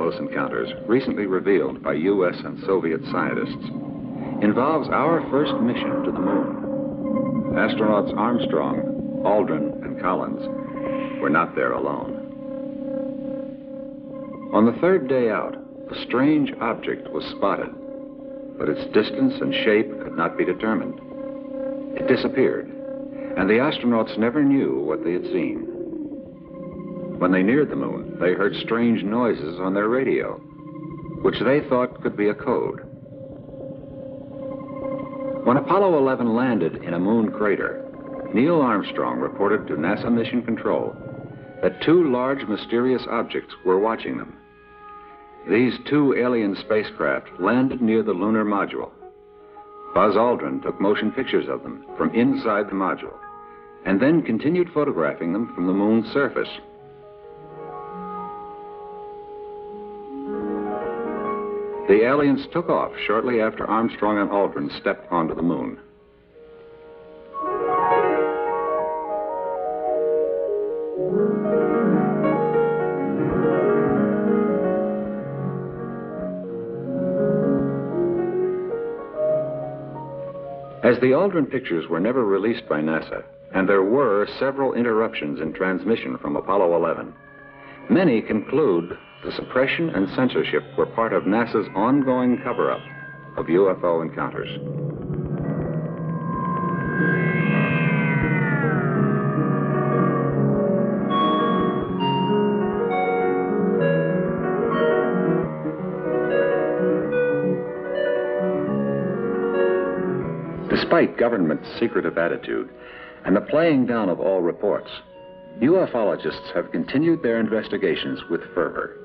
close encounters, recently revealed by U.S. and Soviet scientists, involves our first mission to the moon. Astronauts Armstrong, Aldrin, and Collins were not there alone. On the third day out, a strange object was spotted, but its distance and shape could not be determined. It disappeared, and the astronauts never knew what they had seen. When they neared the moon, they heard strange noises on their radio, which they thought could be a code. When Apollo 11 landed in a moon crater, Neil Armstrong reported to NASA Mission Control that two large mysterious objects were watching them. These two alien spacecraft landed near the lunar module. Buzz Aldrin took motion pictures of them from inside the module, and then continued photographing them from the moon's surface. The aliens took off shortly after Armstrong and Aldrin stepped onto the moon. As the Aldrin pictures were never released by NASA, and there were several interruptions in transmission from Apollo 11, many conclude the suppression and censorship were part of NASA's ongoing cover-up of UFO encounters. Despite government's secretive attitude and the playing down of all reports, ufologists have continued their investigations with fervor.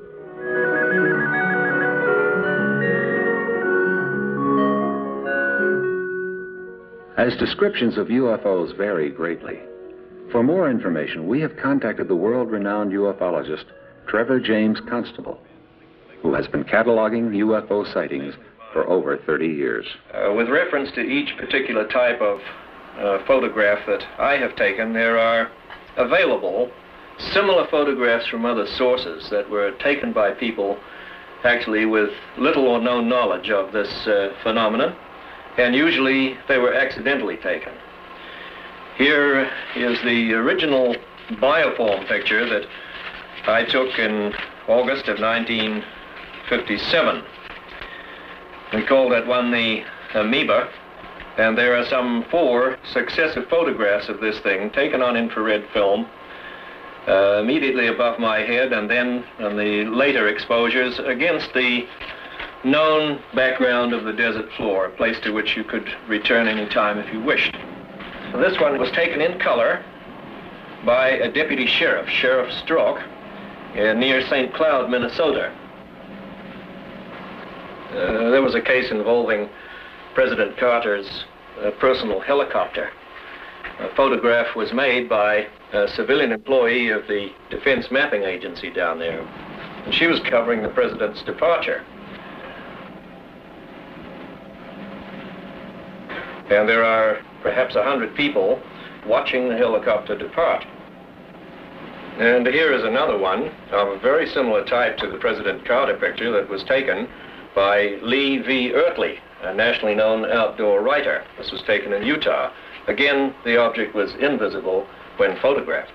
As descriptions of UFOs vary greatly, for more information, we have contacted the world-renowned ufologist Trevor James Constable, who has been cataloging UFO sightings for over 30 years. With reference to each particular type of photograph that I have taken, there are available similar photographs from other sources that were taken by people actually with little or no knowledge of this phenomenon, and usually they were accidentally taken. Here is the original bioform picture that I took in August of 1957. We call that one the amoeba, and there are some 4 successive photographs of this thing taken on infrared film immediately above my head, and then on the later exposures against the known background of the desert floor, a place to which you could return any time if you wished. So this one was taken in color by a deputy sheriff, Sheriff Stroke, near St. Cloud, Minnesota. There was a case involving President Carter's personal helicopter. A photograph was made by a civilian employee of the Defense Mapping Agency down there, and she was covering the president's departure. And there are perhaps 100 people watching the helicopter depart. And here is another one of a very similar type to the President Carter picture that was taken by Lee V. Ertley, a nationally known outdoor writer. This was taken in Utah. Again, the object was invisible when photographed.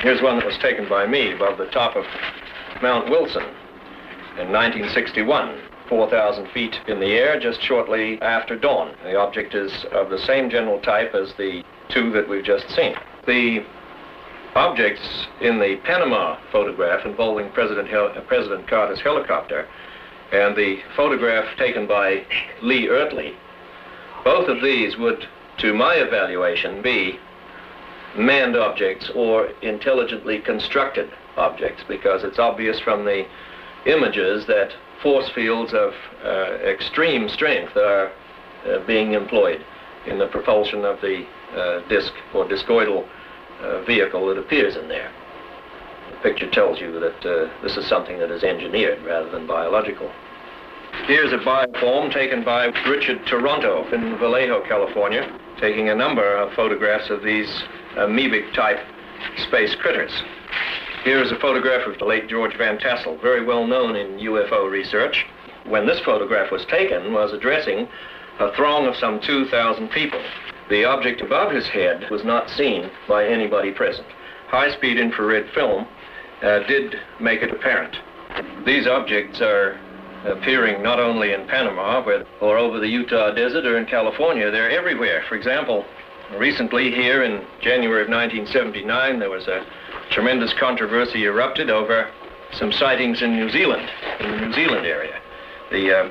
Here's one that was taken by me above the top of Mount Wilson in 1961, 4,000 feet in the air just shortly after dawn. The object is of the same general type as the 2 that we've just seen. The objects in the Panama photograph involving President Carter's helicopter and the photograph taken by Lee Ertley, both of these would, to my evaluation, be manned objects or intelligently constructed objects, because it's obvious from the images that force fields of extreme strength are being employed in the propulsion of the disc or discoidal vehicle that appears in there. The picture tells you that this is something that is engineered rather than biological. Here's a bioform taken by Richard Toronto in Vallejo, California, taking a number of photographs of these amoebic-type space critters. Here is a photograph of the late George Van Tassel, very well known in UFO research. When this photograph was taken, was addressing a throng of some 2,000 people. The object above his head was not seen by anybody present. High-speed infrared film did make it apparent. These objects are appearing not only in Panama or over the Utah desert or in California, they're everywhere. For example, recently here in January of 1979, there was a tremendous controversy erupted over some sightings in New Zealand, in the New Zealand area. The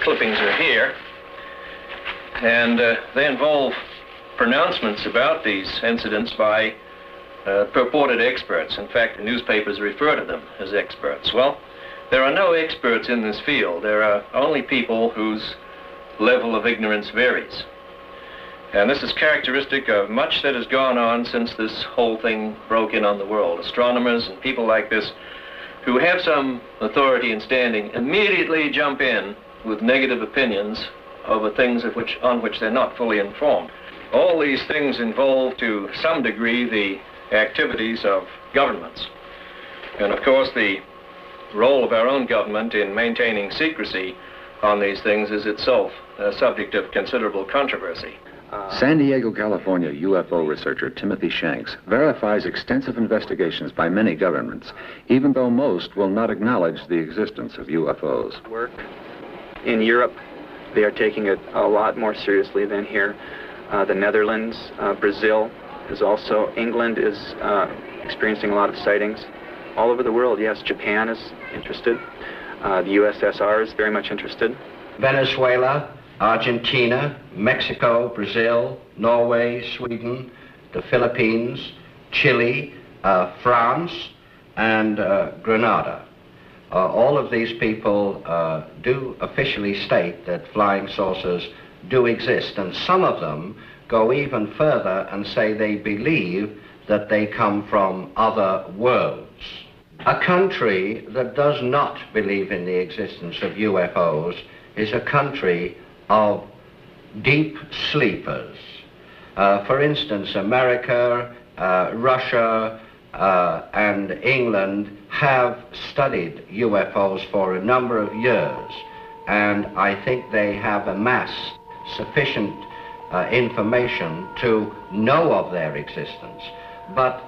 clippings are here, and they involve pronouncements about these incidents by purported experts. In fact, the newspapers refer to them as experts. Well, there are no experts in this field. There are only people whose level of ignorance varies. And this is characteristic of much that has gone on since this whole thing broke in on the world. Astronomers and people like this who have some authority and standing immediately jump in with negative opinions over things on which they're not fully informed. All these things involve, to some degree, the activities of governments. And of course, the role of our own government in maintaining secrecy on these things is itself a subject of considerable controversy. San Diego, California UFO researcher Timothy Shanks verifies extensive investigations by many governments, even though most will not acknowledge the existence of UFOs. Work in Europe, they are taking it a lot more seriously than here. The Netherlands, Brazil is also, England is experiencing a lot of sightings. All over the world, yes, Japan is interested. The USSR is very much interested. Venezuela, Argentina, Mexico, Brazil, Norway, Sweden, the Philippines, Chile, France, and Grenada. All of these people do officially state that flying saucers do exist, and some of them go even further and say they believe that they come from other worlds. A country that does not believe in the existence of UFOs is a country of deep sleepers. For instance, America, Russia, and England have studied UFOs for a number of years, and I think they have amassed sufficient information to know of their existence. But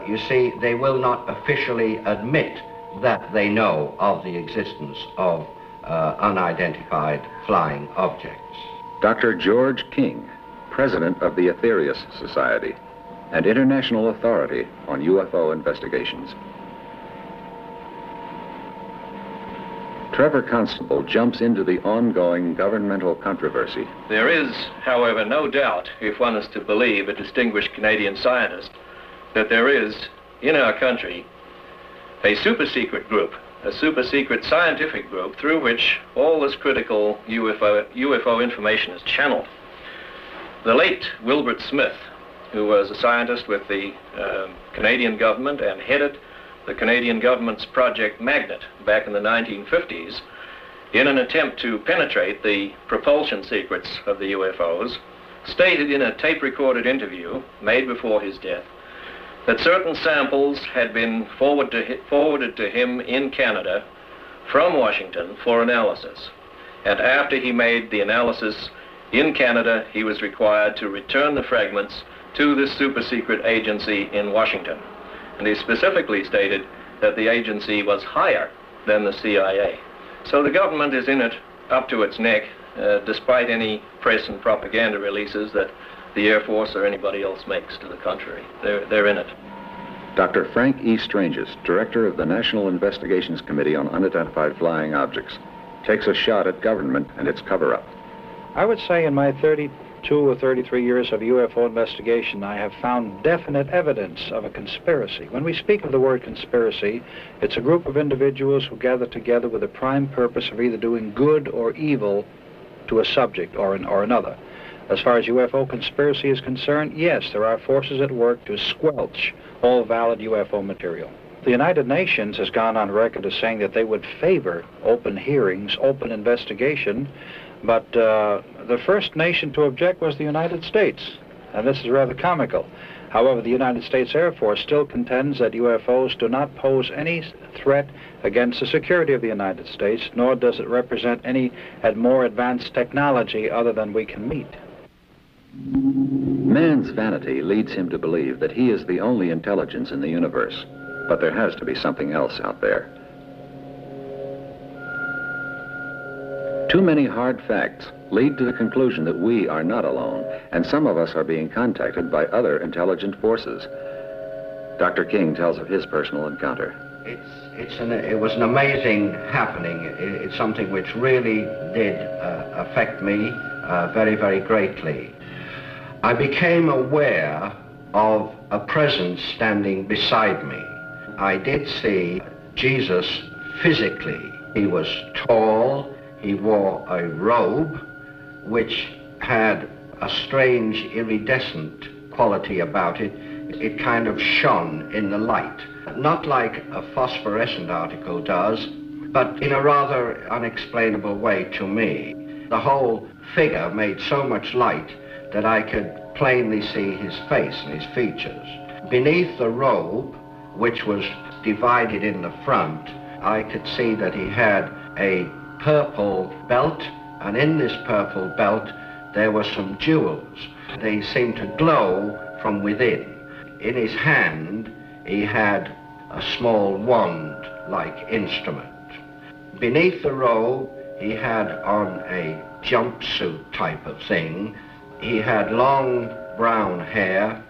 you see, they will not officially admit that they know of the existence of unidentified flying objects. Dr. George King, president of the Aetherius Society, and international authority on UFO investigations. Trevor Constable jumps into the ongoing governmental controversy. There is, however, no doubt, if one is to believe a distinguished Canadian scientist, that there is, in our country, a super-secret group, a super-secret scientific group through which all this critical UFO information is channeled. The late Wilbert Smith, who was a scientist with the Canadian government and headed the Canadian government's Project Magnet back in the 1950s, in an attempt to penetrate the propulsion secrets of the UFOs, stated in a tape-recorded interview made before his death that certain samples had been forwarded to him in Canada from Washington for analysis. And after he made the analysis in Canada, he was required to return the fragments to this super-secret agency in Washington. And he specifically stated that the agency was higher than the CIA. So the government is in it up to its neck, despite any press and propaganda releases that the Air Force or anybody else makes to the contrary. They're in it. Dr. Frank E. Stranges, director of the National Investigations Committee on Unidentified Flying Objects, takes a shot at government and its cover-up. I would say in my 32 or 33 years of UFO investigation, I have found definite evidence of a conspiracy. When we speak of the word conspiracy, it's a group of individuals who gather together with the prime purpose of either doing good or evil to a subject or another. As far as UFO conspiracy is concerned, yes, there are forces at work to squelch all valid UFO material. The United Nations has gone on record as saying that they would favor open hearings, open investigation, but the first nation to object was the United States, and this is rather comical. However, the United States Air Force still contends that UFOs do not pose any threat against the security of the United States, nor does it represent any more advanced technology other than we can meet. Man's vanity leads him to believe that he is the only intelligence in the universe, but there has to be something else out there. Too many hard facts lead to the conclusion that we are not alone, and some of us are being contacted by other intelligent forces. Dr. King tells of his personal encounter. It was an amazing happening. It's something which really did affect me very, very greatly. I became aware of a presence standing beside me. I did see Jesus physically. He was tall, he wore a robe which had a strange iridescent quality about it. It kind of shone in the light, not like a phosphorescent article does, but in a rather unexplainable way to me. The whole figure made so much light that I could plainly see his face and his features. Beneath the robe, which was divided in the front, I could see that he had a purple belt, and in this purple belt there were some jewels. They seemed to glow from within. In his hand he had a small wand-like instrument. Beneath the robe he had on a jumpsuit type of thing. He had long brown hair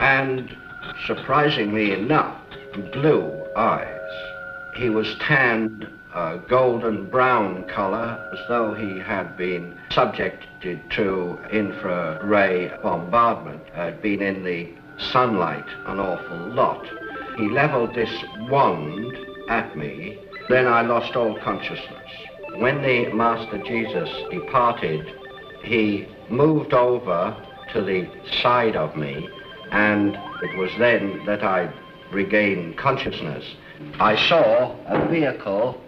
and, surprisingly enough, blue eyes. He was tanned a golden brown color, as though he had been subjected to infrared bombardment, had been in the sunlight an awful lot. He leveled this wand at me, then I lost all consciousness. When the Master Jesus departed, he moved over to the side of me, and it was then that I regained consciousness. I saw a vehicle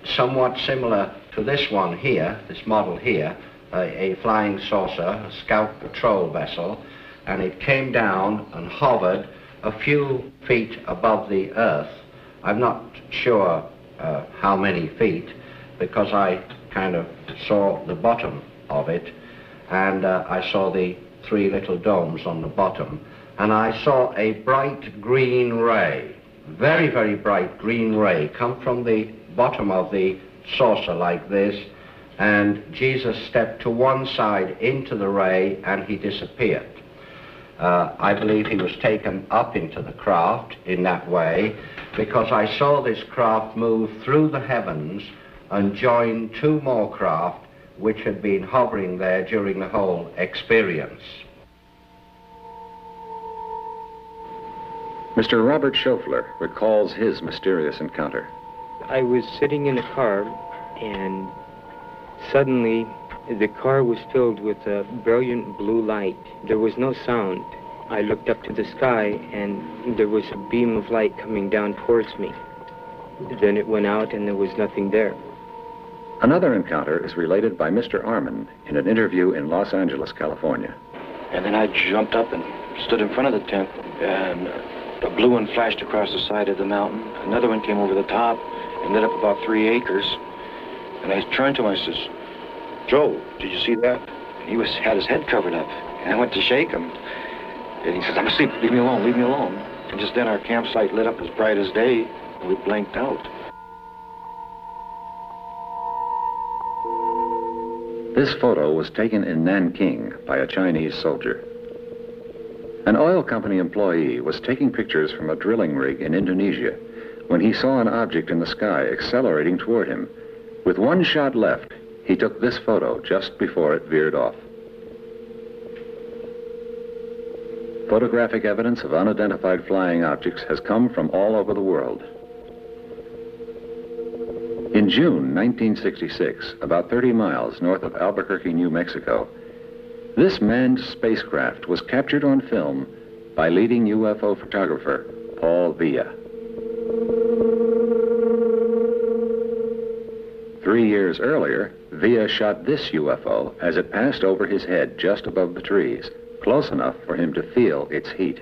somewhat similar to this one here, this model here, a flying saucer, a scout patrol vessel, and it came down and hovered a few feet above the earth. I'm not sure how many feet, because I kind of saw the bottom of it, and I saw the three little domes on the bottom, and I saw a bright green ray, very, very bright green ray, come from the bottom of the saucer like this, and Jesus stepped to one side into the ray and he disappeared. I believe he was taken up into the craft in that way, because I saw this craft move through the heavens and join two more craft which had been hovering there during the whole experience. Mr. Robert Schofler recalls his mysterious encounter. I was sitting in a car, and suddenly the car was filled with a brilliant blue light. There was no sound. I looked up to the sky, and there was a beam of light coming down towards me. Then it went out, and there was nothing there. Another encounter is related by Mr. Armin in an interview in Los Angeles, California. And then I jumped up and stood in front of the tent, and a blue one flashed across the side of the mountain. Another one came over the top and lit up about 3 acres. And I turned to him, I says, "Joe, did you see that?" And he had his head covered up. And I went to shake him. And he says, "I'm asleep, leave me alone, leave me alone." And just then our campsite lit up as bright as day, and we blinked out. This photo was taken in Nanking by a Chinese soldier. An oil company employee was taking pictures from a drilling rig in Indonesia when he saw an object in the sky accelerating toward him. With one shot left, he took this photo just before it veered off. Photographic evidence of unidentified flying objects has come from all over the world. In June 1966, about 30 miles north of Albuquerque, New Mexico, this manned spacecraft was captured on film by leading UFO photographer Paul Villa. 3 years earlier, Villa shot this UFO as it passed over his head just above the trees. close enough for him to feel its heat.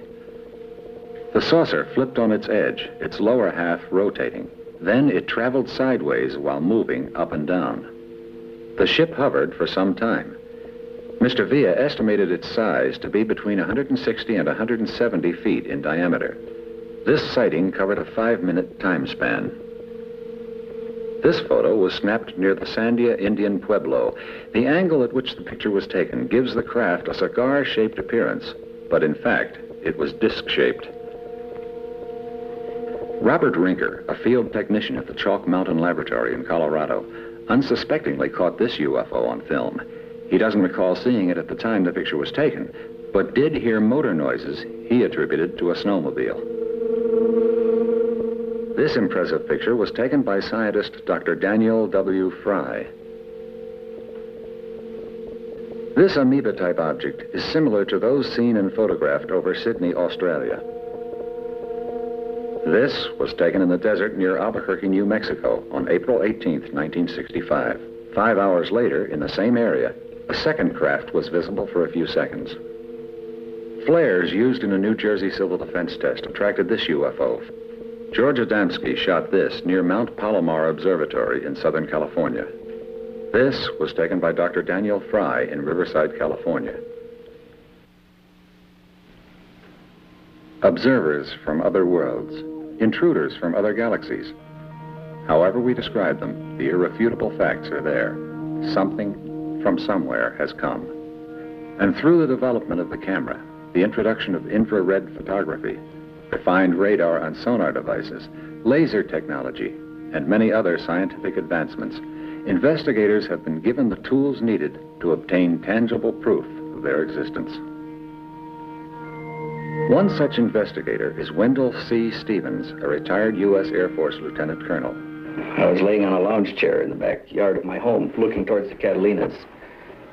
The saucer flipped on its edge, its lower half rotating. Then it traveled sideways while moving up and down. The ship hovered for some time. Mr. Villa estimated its size to be between 160 and 170 feet in diameter. This sighting covered a 5-minute time span. This photo was snapped near the Sandia Indian Pueblo. The angle at which the picture was taken gives the craft a cigar-shaped appearance, but in fact, it was disc-shaped. Robert Rinker, a field technician at the Chalk Mountain Laboratory in Colorado, unsuspectingly caught this UFO on film. He doesn't recall seeing it at the time the picture was taken, but did hear motor noises he attributed to a snowmobile. This impressive picture was taken by scientist Dr. Daniel W. Fry. This amoeba-type object is similar to those seen and photographed over Sydney, Australia. This was taken in the desert near Albuquerque, New Mexico on April 18, 1965. 5 hours later, in the same area, a second craft was visible for a few seconds. Flares used in a New Jersey civil defense test attracted this UFO. George Adamski shot this near Mount Palomar Observatory in Southern California. This was taken by Dr. Daniel Fry in Riverside, California. Observers from other worlds, intruders from other galaxies. However we describe them, the irrefutable facts are there. Something from somewhere has come. And through the development of the camera, the introduction of infrared photography, refined radar and sonar devices, laser technology, and many other scientific advancements, investigators have been given the tools needed to obtain tangible proof of their existence. One such investigator is Wendell C. Stevens, a retired U.S. Air Force lieutenant colonel. I was laying on a lounge chair in the backyard of my home, looking towards the Catalinas,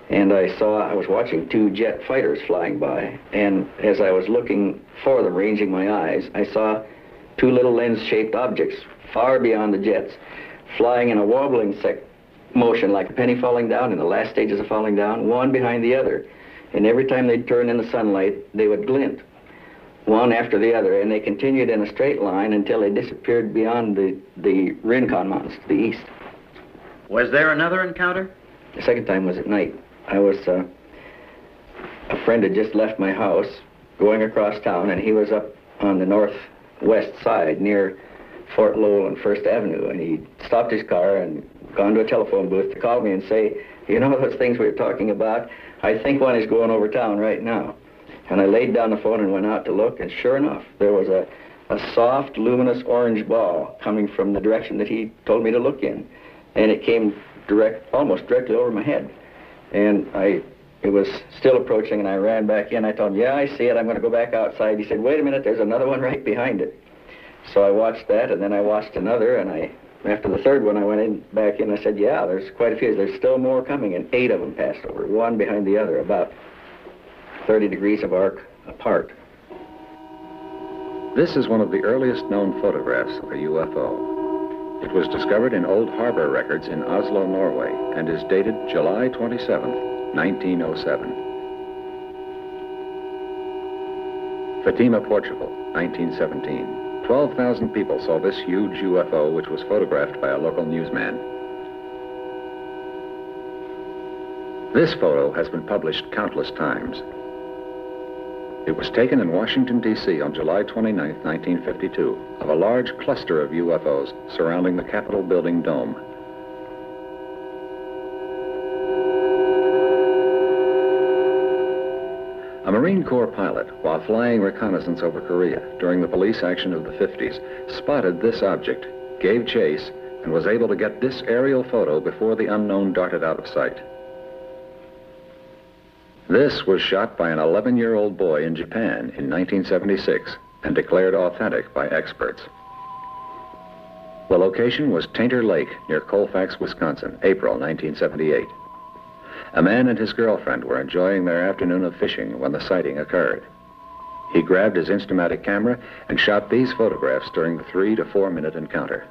and I was watching 2 jet fighters flying by, and as I was looking for them, ranging my eyes, I saw 2 little lens-shaped objects far beyond the jets, flying in a wobbling motion like a penny falling down, in the last stages of falling down, one behind the other. And every time they'd turn in the sunlight, they would glint, one after the other, and they continued in a straight line until they disappeared beyond the Rincon Mountains to the east. Was there another encounter? The second time was at night. I was, a friend had just left my house going across town, and he was up on the northwest side near Fort Lowell and First Avenue, and he stopped his car and gone to a telephone booth to call me and say, you know those things we were talking about? I think one is going over town right now. And I laid down the phone and went out to look, and sure enough, there was a soft, luminous orange ball coming from the direction that he told me to look in. And it came almost directly over my head. And it was still approaching, and I ran back in. I told him, yeah, I see it. I'm going to go back outside. He said, wait a minute, there's another one right behind it. So I watched that, and then I watched another, and after the third one, I went back in. I said, yeah, there's quite a few. There's still more coming, and 8 of them passed over, one behind the other, about 30 degrees of arc apart. This is one of the earliest known photographs of a UFO. It was discovered in old harbor records in Oslo, Norway, and is dated July 27th, 1907. Fatima, Portugal, 1917. 12,000 people saw this huge UFO, which was photographed by a local newsman. This photo has been published countless times. It was taken in Washington, D.C. on July 29, 1952, of a large cluster of UFOs surrounding the Capitol building dome. A Marine Corps pilot, while flying reconnaissance over Korea during the police action of the 50s, spotted this object, gave chase, and was able to get this aerial photo before the unknown darted out of sight. This was shot by an 11-year-old boy in Japan in 1976 and declared authentic by experts. The location was Tainter Lake near Colfax, Wisconsin, April 1978. A man and his girlfriend were enjoying their afternoon of fishing when the sighting occurred. He grabbed his Instamatic camera and shot these photographs during the 3 to 4 minute encounter.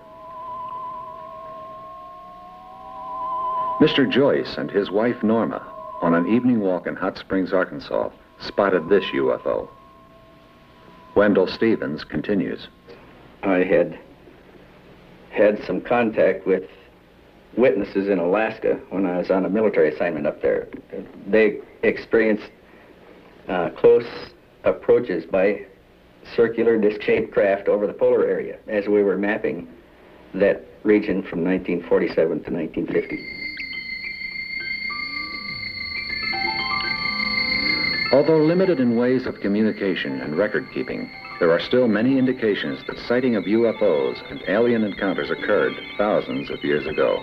Mr. Joyce and his wife Norma, on an evening walk in Hot Springs, Arkansas, spotted this UFO. Wendell Stevens continues. I had some contact with witnesses in Alaska when I was on a military assignment up there. They experienced close approaches by circular disc-shaped craft over the polar area as we were mapping that region from 1947 to 1950. Although limited in ways of communication and record keeping, there are still many indications that sighting of UFOs and alien encounters occurred thousands of years ago.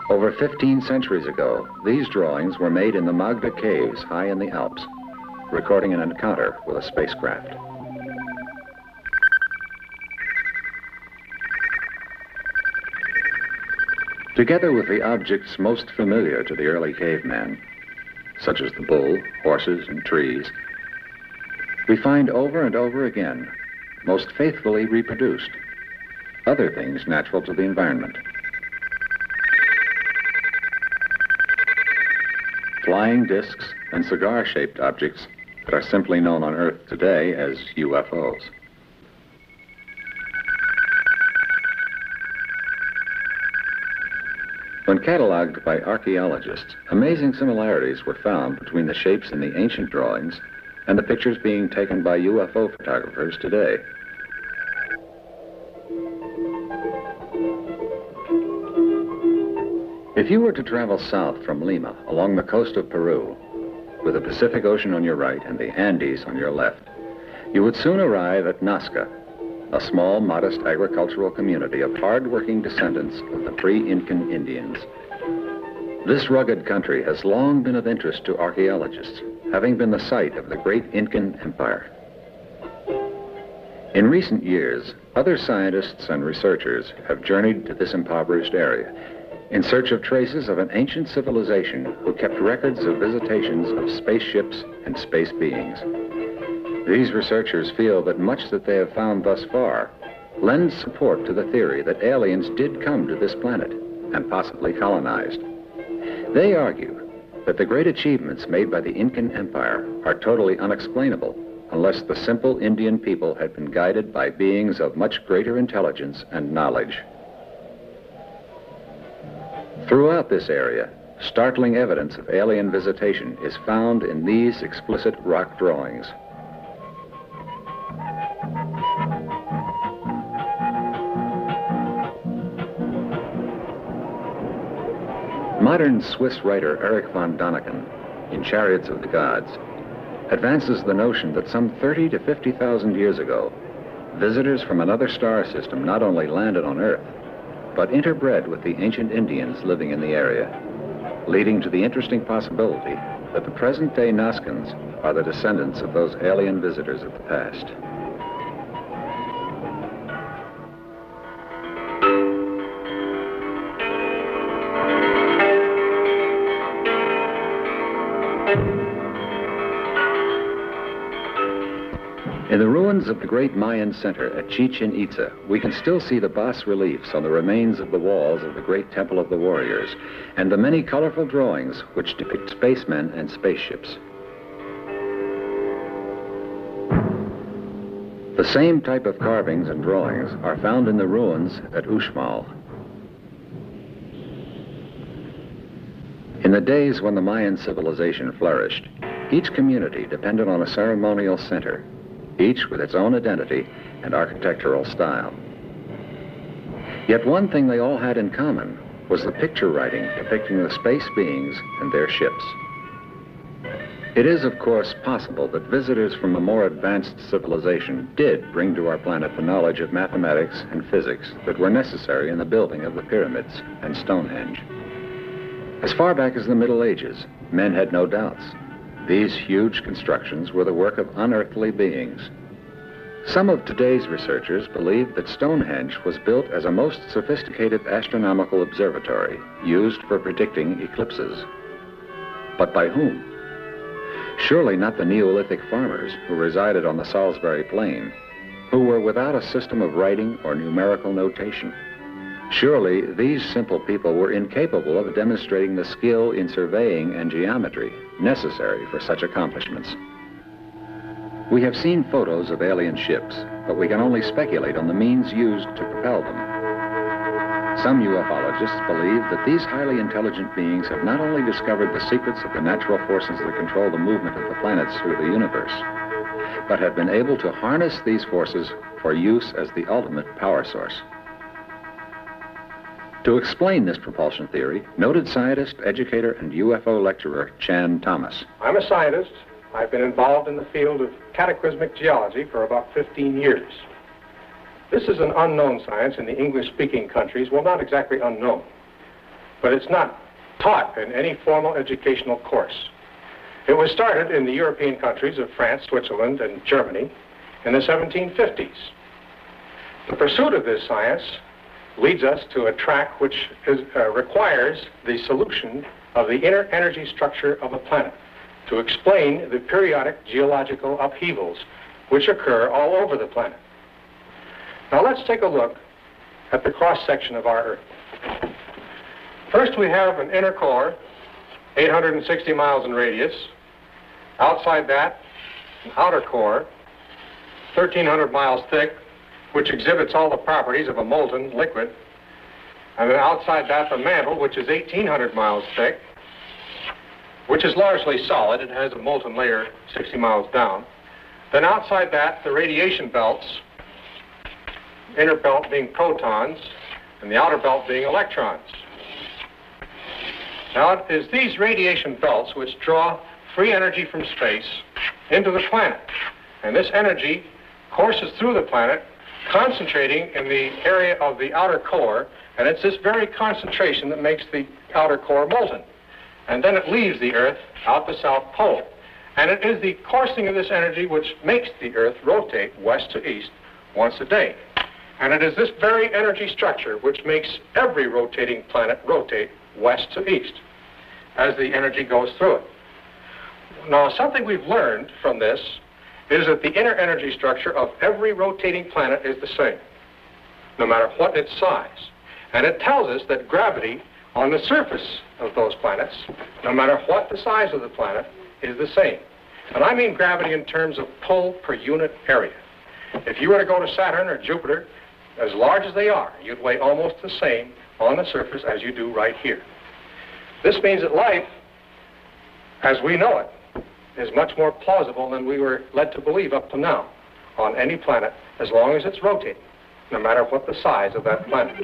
Over 15 centuries ago, these drawings were made in the Magda Caves high in the Alps, recording an encounter with a spacecraft. Together with the objects most familiar to the early caveman, such as the bull, horses, and trees, we find over and over again, most faithfully reproduced, other things natural to the environment. Flying discs and cigar-shaped objects that are simply known on Earth today as UFOs. When catalogued by archaeologists, amazing similarities were found between the shapes in the ancient drawings and the pictures being taken by UFO photographers today. If you were to travel south from Lima along the coast of Peru, with the Pacific Ocean on your right and the Andes on your left, you would soon arrive at Nazca, a small, modest agricultural community of hard-working descendants of the pre-Incan Indians. This rugged country has long been of interest to archaeologists, having been the site of the great Incan Empire. In recent years, other scientists and researchers have journeyed to this impoverished area in search of traces of an ancient civilization who kept records of visitations of spaceships and space beings. These researchers feel that much that they have found thus far lends support to the theory that aliens did come to this planet and possibly colonized. They argue that the great achievements made by the Incan Empire are totally unexplainable unless the simple Indian people had been guided by beings of much greater intelligence and knowledge. Throughout this area, startling evidence of alien visitation is found in these explicit rock drawings. Modern Swiss writer Erich von Däniken, in Chariots of the Gods, advances the notion that some 30 to 50,000 years ago, visitors from another star system not only landed on Earth, but interbred with the ancient Indians living in the area, leading to the interesting possibility that the present-day Nazcans are the descendants of those alien visitors of the past. In the ruins of the great Mayan center at Chichen Itza, we can still see the bas-reliefs on the remains of the walls of the great Temple of the Warriors, and the many colorful drawings which depict spacemen and spaceships. The same type of carvings and drawings are found in the ruins at Uxmal. In the days when the Mayan civilization flourished, each community depended on a ceremonial center, each with its own identity and architectural style. Yet one thing they all had in common was the picture writing depicting the space beings and their ships. It is, of course, possible that visitors from a more advanced civilization did bring to our planet the knowledge of mathematics and physics that were necessary in the building of the pyramids and Stonehenge. As far back as the Middle Ages, men had no doubts. These huge constructions were the work of unearthly beings. Some of today's researchers believe that Stonehenge was built as a most sophisticated astronomical observatory used for predicting eclipses. But by whom? Surely not the Neolithic farmers who resided on the Salisbury Plain, who were without a system of writing or numerical notation. Surely these simple people were incapable of demonstrating the skill in surveying and geometry necessary for such accomplishments. We have seen photos of alien ships, but we can only speculate on the means used to propel them. Some ufologists believe that these highly intelligent beings have not only discovered the secrets of the natural forces that control the movement of the planets through the universe, but have been able to harness these forces for use as the ultimate power source. To explain this propulsion theory, noted scientist, educator, and UFO lecturer Chan Thomas. I'm a scientist. I've been involved in the field of cataclysmic geology for about 15 years. This is an unknown science in the English-speaking countries. Well, not exactly unknown, but it's not taught in any formal educational course. It was started in the European countries of France, Switzerland, and Germany in the 1750s. The pursuit of this science leads us to a track which requires the solution of the inner energy structure of a planet to explain the periodic geological upheavals which occur all over the planet. Now let's take a look at the cross-section of our Earth. First, we have an inner core, 860 miles in radius. Outside that, an outer core, 1,300 miles thick, which exhibits all the properties of a molten liquid. And then outside that, the mantle, which is 1,800 miles thick, which is largely solid. It has a molten layer 60 miles down. Then outside that, the radiation belts, inner belt being protons, and the outer belt being electrons. Now, it is these radiation belts which draw free energy from space into the planet. And this energy courses through the planet, concentrating in the area of the outer core, and it's this very concentration that makes the outer core molten. And then it leaves the Earth out the South Pole. And it is the coursing of this energy which makes the Earth rotate west to east once a day. And it is this very energy structure which makes every rotating planet rotate west to east as the energy goes through it. Now, something we've learned from this is that the inner energy structure of every rotating planet is the same, no matter what its size. And it tells us that gravity on the surface of those planets, no matter what the size of the planet, is the same. And I mean gravity in terms of pull per unit area. If you were to go to Saturn or Jupiter, as large as they are, you'd weigh almost the same on the surface as you do right here. This means that life, as we know it, is much more plausible than we were led to believe up to now on any planet, as long as it's rotating, no matter what the size of that planet.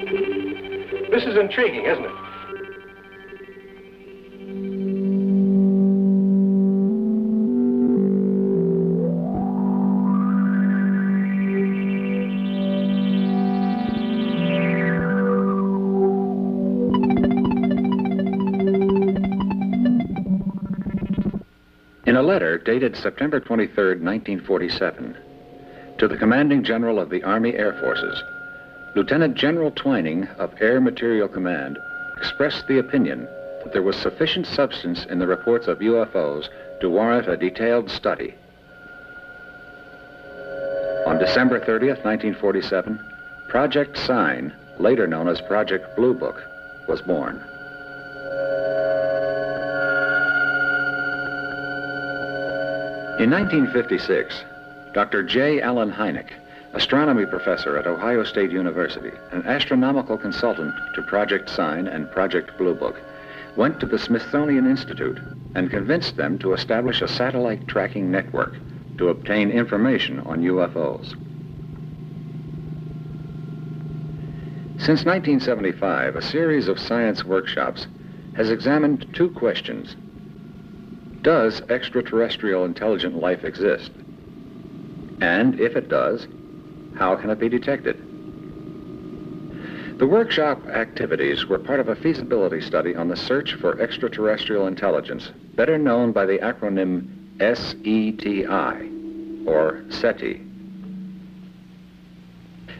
This is intriguing, isn't it? In a letter dated September 23, 1947, to the Commanding General of the Army Air Forces, Lieutenant General Twining of Air Materiel Command expressed the opinion that there was sufficient substance in the reports of UFOs to warrant a detailed study. On December 30th, 1947, Project Sign, later known as Project Blue Book, was born. In 1956, Dr. J. Allen Hynek, astronomy professor at Ohio State University, an astronomical consultant to Project Sign and Project Blue Book, went to the Smithsonian Institute and convinced them to establish a satellite tracking network to obtain information on UFOs. Since 1975, a series of science workshops has examined two questions. Does extraterrestrial intelligent life exist? And if it does, how can it be detected? The workshop activities were part of a feasibility study on the search for extraterrestrial intelligence, better known by the acronym SETI, or SETI.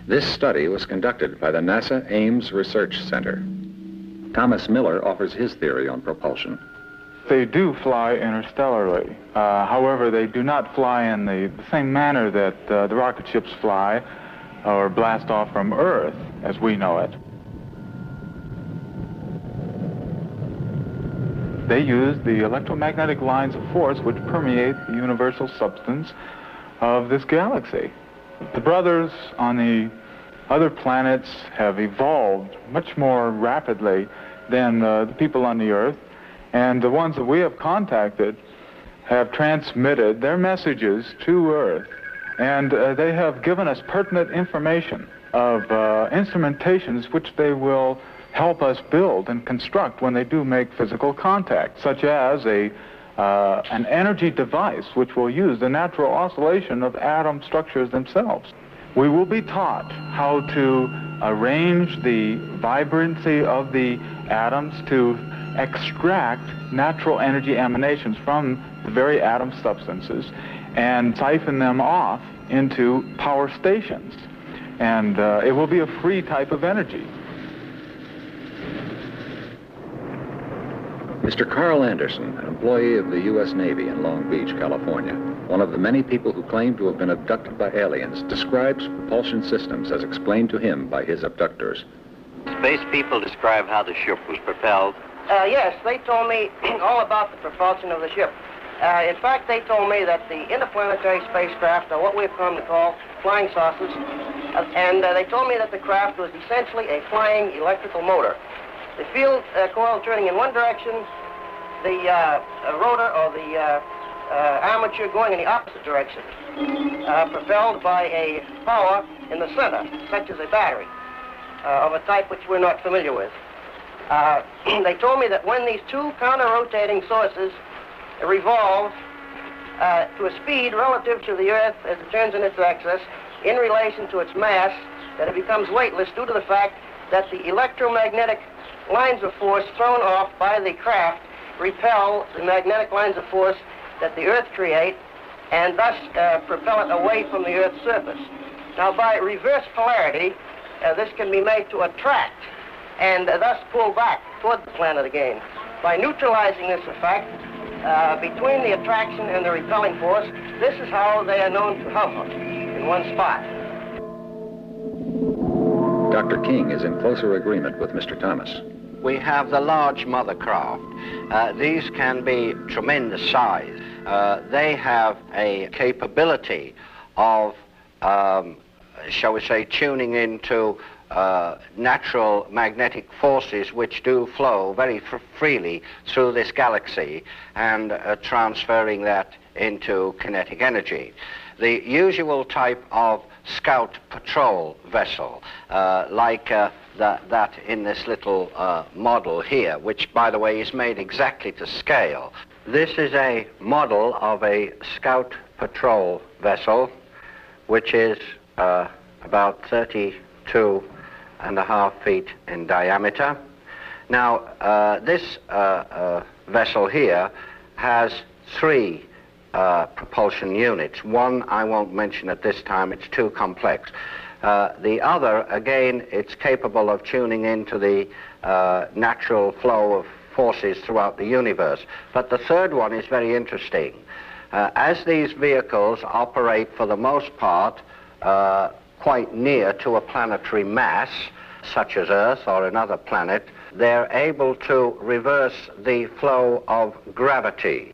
This study was conducted by the NASA Ames Research Center. Thomas Miller offers his theory on propulsion. They do fly interstellarly. However, they do not fly in the same manner that the rocket ships fly or blast off from Earth as we know it. they use the electromagnetic lines of force which permeate the universal substance of this galaxy. The brothers on the other planets have evolved much more rapidly than the people on the Earth, and the ones that we have contacted have transmitted their messages to Earth, and they have given us pertinent information of instrumentations which they will help us build and construct when they do make physical contact, such as an energy device which will use the natural oscillation of atom structures themselves. We will be taught how to arrange the vibrancy of the atoms to extract natural energy emanations from the very atom substances and siphon them off into power stations. And it will be a free type of energy. Mr. Carl Anderson, an employee of the U.S. Navy in Long Beach, California, one of the many people who claim to have been abducted by aliens, describes propulsion systems as explained to him by his abductors. Space people describe how the ship was propelled. Yes, they told me all about the propulsion of the ship. In fact, they told me that the interplanetary spacecraft are what we've come to call flying saucers, and they told me that the craft was essentially a flying electrical motor. The field coil turning in one direction, the rotor or the armature going in the opposite direction, propelled by a power in the center, such as a battery, of a type which we're not familiar with. They told me that when these two counter-rotating sources revolve to a speed relative to the Earth as it turns in its axis, in relation to its mass, that it becomes weightless due to the fact that the electromagnetic lines of force thrown off by the craft repel the magnetic lines of force that the Earth create and thus propel it away from the Earth's surface. Now, by reverse polarity, this can be made to attract and thus pull back toward the planet again. By neutralizing this effect between the attraction and the repelling force, this is how they are known to hover in one spot. Dr. King is in closer agreement with Mr. Thomas. We have the large mother craft. These can be tremendous size. They have a capability of, shall we say, tuning into natural magnetic forces which do flow very freely through this galaxy and transferring that into kinetic energy. The usual type of scout patrol vessel, like that in this little model here, which, by the way, is made exactly to scale. This is a model of a scout patrol vessel, which is about 32.5 feet in diameter. Now, this vessel here has three propulsion units. One I won't mention at this time, it's too complex. The other, again, it's capable of tuning into the natural flow of forces throughout the universe. But the third one is very interesting. As these vehicles operate for the most part quite near to a planetary mass, such as Earth or another planet, they're able to reverse the flow of gravity.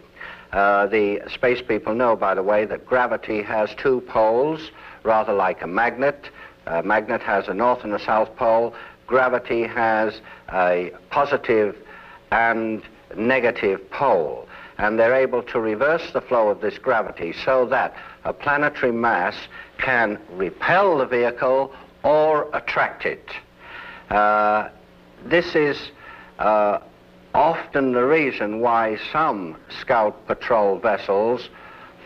The space people know, by the way, that gravity has two poles, rather like a magnet. A magnet has a north and a south pole. Gravity has a positive and negative pole. And they're able to reverse the flow of this gravity so that a planetary mass can repel the vehicle or attract it. This is often the reason why some scout patrol vessels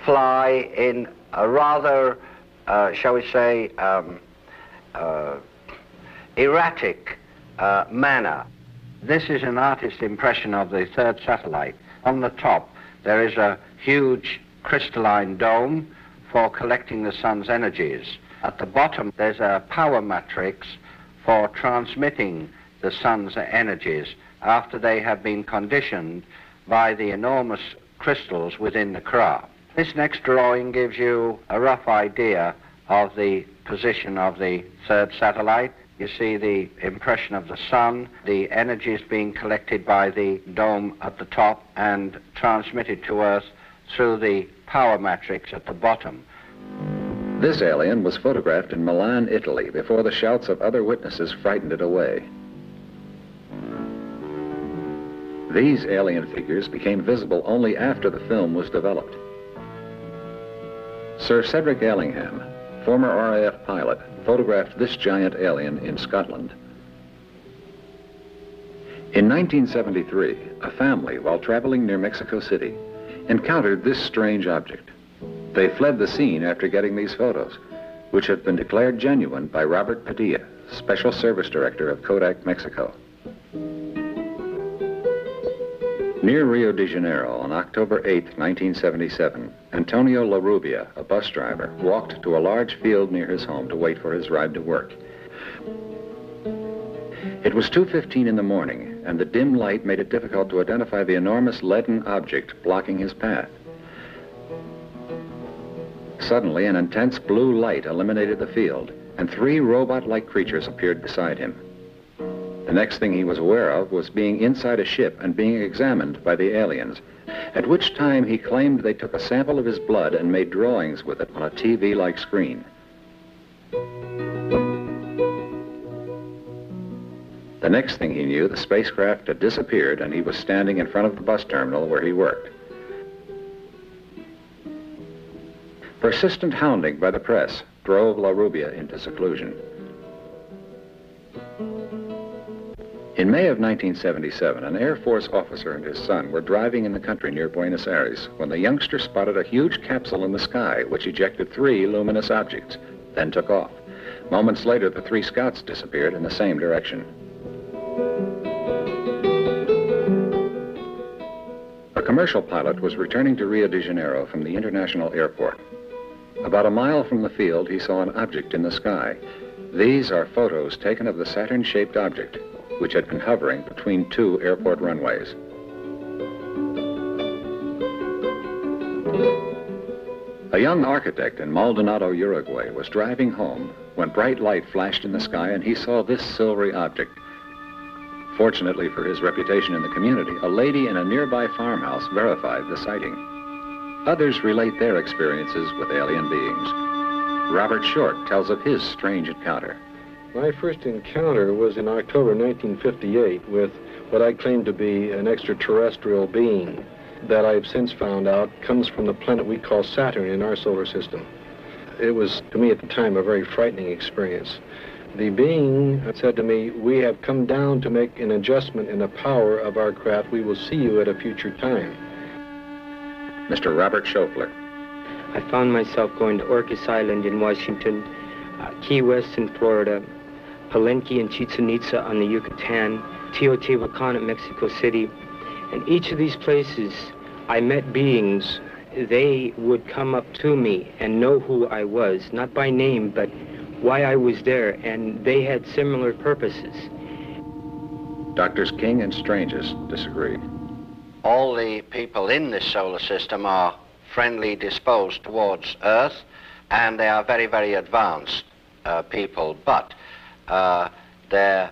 fly in a rather, shall we say, erratic manner. This is an artist's impression of the third satellite. On the top, there is a huge crystalline dome for collecting the sun's energies. At the bottom, there's a power matrix for transmitting the sun's energies after they have been conditioned by the enormous crystals within the craft. This next drawing gives you a rough idea of the position of the third satellite. You see the impression of the sun, the energy is being collected by the dome at the top and transmitted to Earth through the power matrix at the bottom. This alien was photographed in Milan, Italy, before the shouts of other witnesses frightened it away. These alien figures became visible only after the film was developed. Sir Cedric Allingham, former RAF pilot, photographed this giant alien in Scotland. In 1973, a family, while traveling near Mexico City, encountered this strange object. They fled the scene after getting these photos, which had been declared genuine by Robert Padilla, Special Service Director of Kodak, Mexico. Near Rio de Janeiro on October 8, 1977, Antonio La Rubia, a bus driver, walked to a large field near his home to wait for his ride to work. It was 2:15 in the morning, and the dim light made it difficult to identify the enormous leaden object blocking his path. Suddenly, an intense blue light illuminated the field, and 3 robot-like creatures appeared beside him. The next thing he was aware of was being inside a ship and being examined by the aliens, at which time he claimed they took a sample of his blood and made drawings with it on a TV-like screen. The next thing he knew, the spacecraft had disappeared and he was standing in front of the bus terminal where he worked. Persistent hounding by the press drove La Rubia into seclusion. In May of 1977, an Air Force officer and his son were driving in the country near Buenos Aires when the youngster spotted a huge capsule in the sky which ejected 3 luminous objects, then took off. Moments later, the 3 scouts disappeared in the same direction. A commercial pilot was returning to Rio de Janeiro from the international airport. About a mile from the field, he saw an object in the sky. These are photos taken of the Saturn-shaped object, which had been hovering between 2 airport runways. A young architect in Maldonado, Uruguay, was driving home when bright light flashed in the sky and he saw this silvery object. Fortunately for his reputation in the community, a lady in a nearby farmhouse verified the sighting. Others relate their experiences with alien beings. Robert Short tells of his strange encounter. My first encounter was in October 1958 with what I claim to be an extraterrestrial being that I've since found out comes from the planet we call Saturn in our solar system. It was, to me at the time, a very frightening experience. The being said to me, "We have come down to make an adjustment in the power of our craft. We will see you at a future time." Mr. Robert Schofler. I found myself going to Orcas Island in Washington, Key West in Florida, Palenque and Chichen Itza on the Yucatan, Teotihuacan at Mexico City. And each of these places, I met beings. They would come up to me and know who I was, not by name, but why I was there, and they had similar purposes. Doctors King and Stranges disagree. All the people in this solar system are friendly disposed towards Earth, and they are very, very advanced people. But there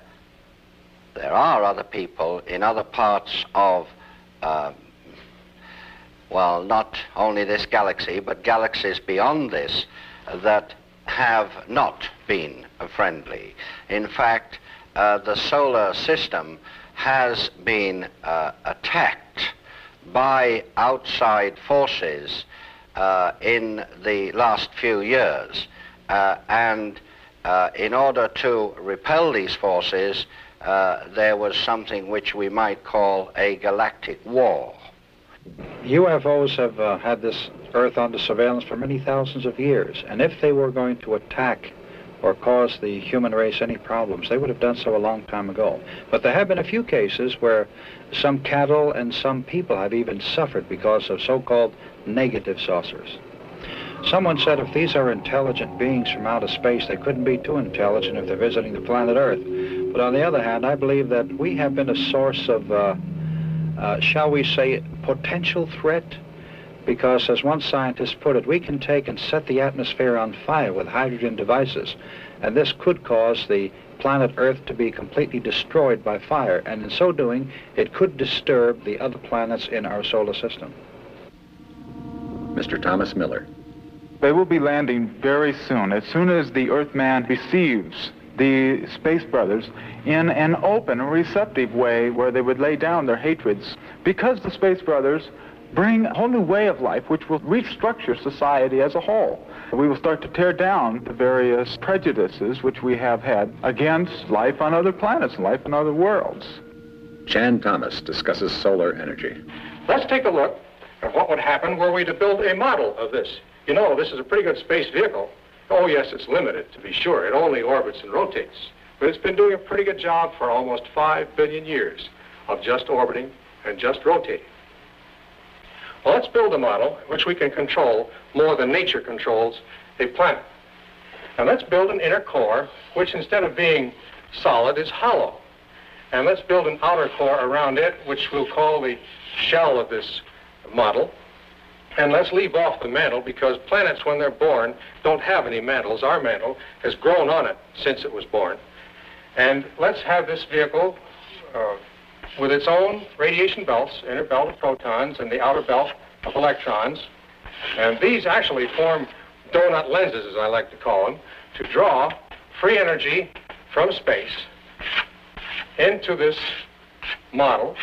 are other people in other parts of, well, not only this galaxy, but galaxies beyond this that have not been friendly. In fact, the solar system has been attacked by outside forces in the last few years. And in order to repel these forces, there was something which we might call a galactic war. UFOs have had this Earth under surveillance for many thousands of years, and if they were going to attack or cause the human race any problems, they would have done so a long time ago. But there have been a few cases where some cattle and some people have even suffered because of so-called negative saucers. Someone said if these are intelligent beings from outer space, they couldn't be too intelligent if they're visiting the planet Earth. But on the other hand, I believe that we have been a source of, shall we say, potential threat, because as one scientist put it, we can take and set the atmosphere on fire with hydrogen devices, and this could cause the planet Earth to be completely destroyed by fire, and in so doing, it could disturb the other planets in our solar system. Mr. Thomas Miller. They will be landing very soon as the Earthman receives the Space Brothers in an open and receptive way where they would lay down their hatreds, because the Space Brothers bring a whole new way of life which will restructure society as a whole. We will start to tear down the various prejudices which we have had against life on other planets, life in other worlds. Chan Thomas discusses solar energy. Let's take a look at what would happen were we to build a model of this. You know, this is a pretty good space vehicle. Oh, yes, it's limited, to be sure. It only orbits and rotates. But it's been doing a pretty good job for almost 5 billion years of just orbiting and just rotating. Well, let's build a model which we can control more than nature controls a planet. And let's build an inner core which, instead of being solid, is hollow. And let's build an outer core around it, which we'll call the shell of this model. And let's leave off the mantle, because planets, when they're born, don't have any mantles. Our mantle has grown on it since it was born. And let's have this vehicle with its own radiation belts, inner belt of protons and the outer belt of electrons. And these actually form donut lenses, as I like to call them, to draw free energy from space into this model.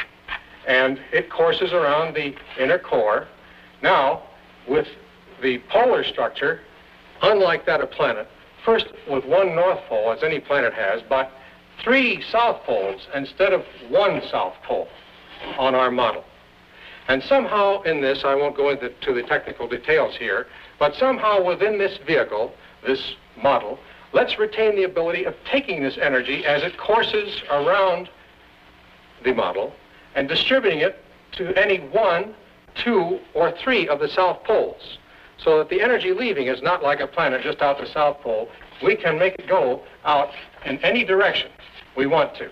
And it courses around the inner core. Now, with the polar structure, unlike that of planet, first with one north pole, as any planet has, but 3 south poles instead of 1 south pole on our model. And somehow in this, I won't go into the technical details here, but somehow within this vehicle, this model, let's retain the ability of taking this energy as it courses around the model and distributing it to any 1, 2, or 3 of the south poles, so that the energy leaving is not like a planet just out the south pole. We can make it go out in any direction we want to,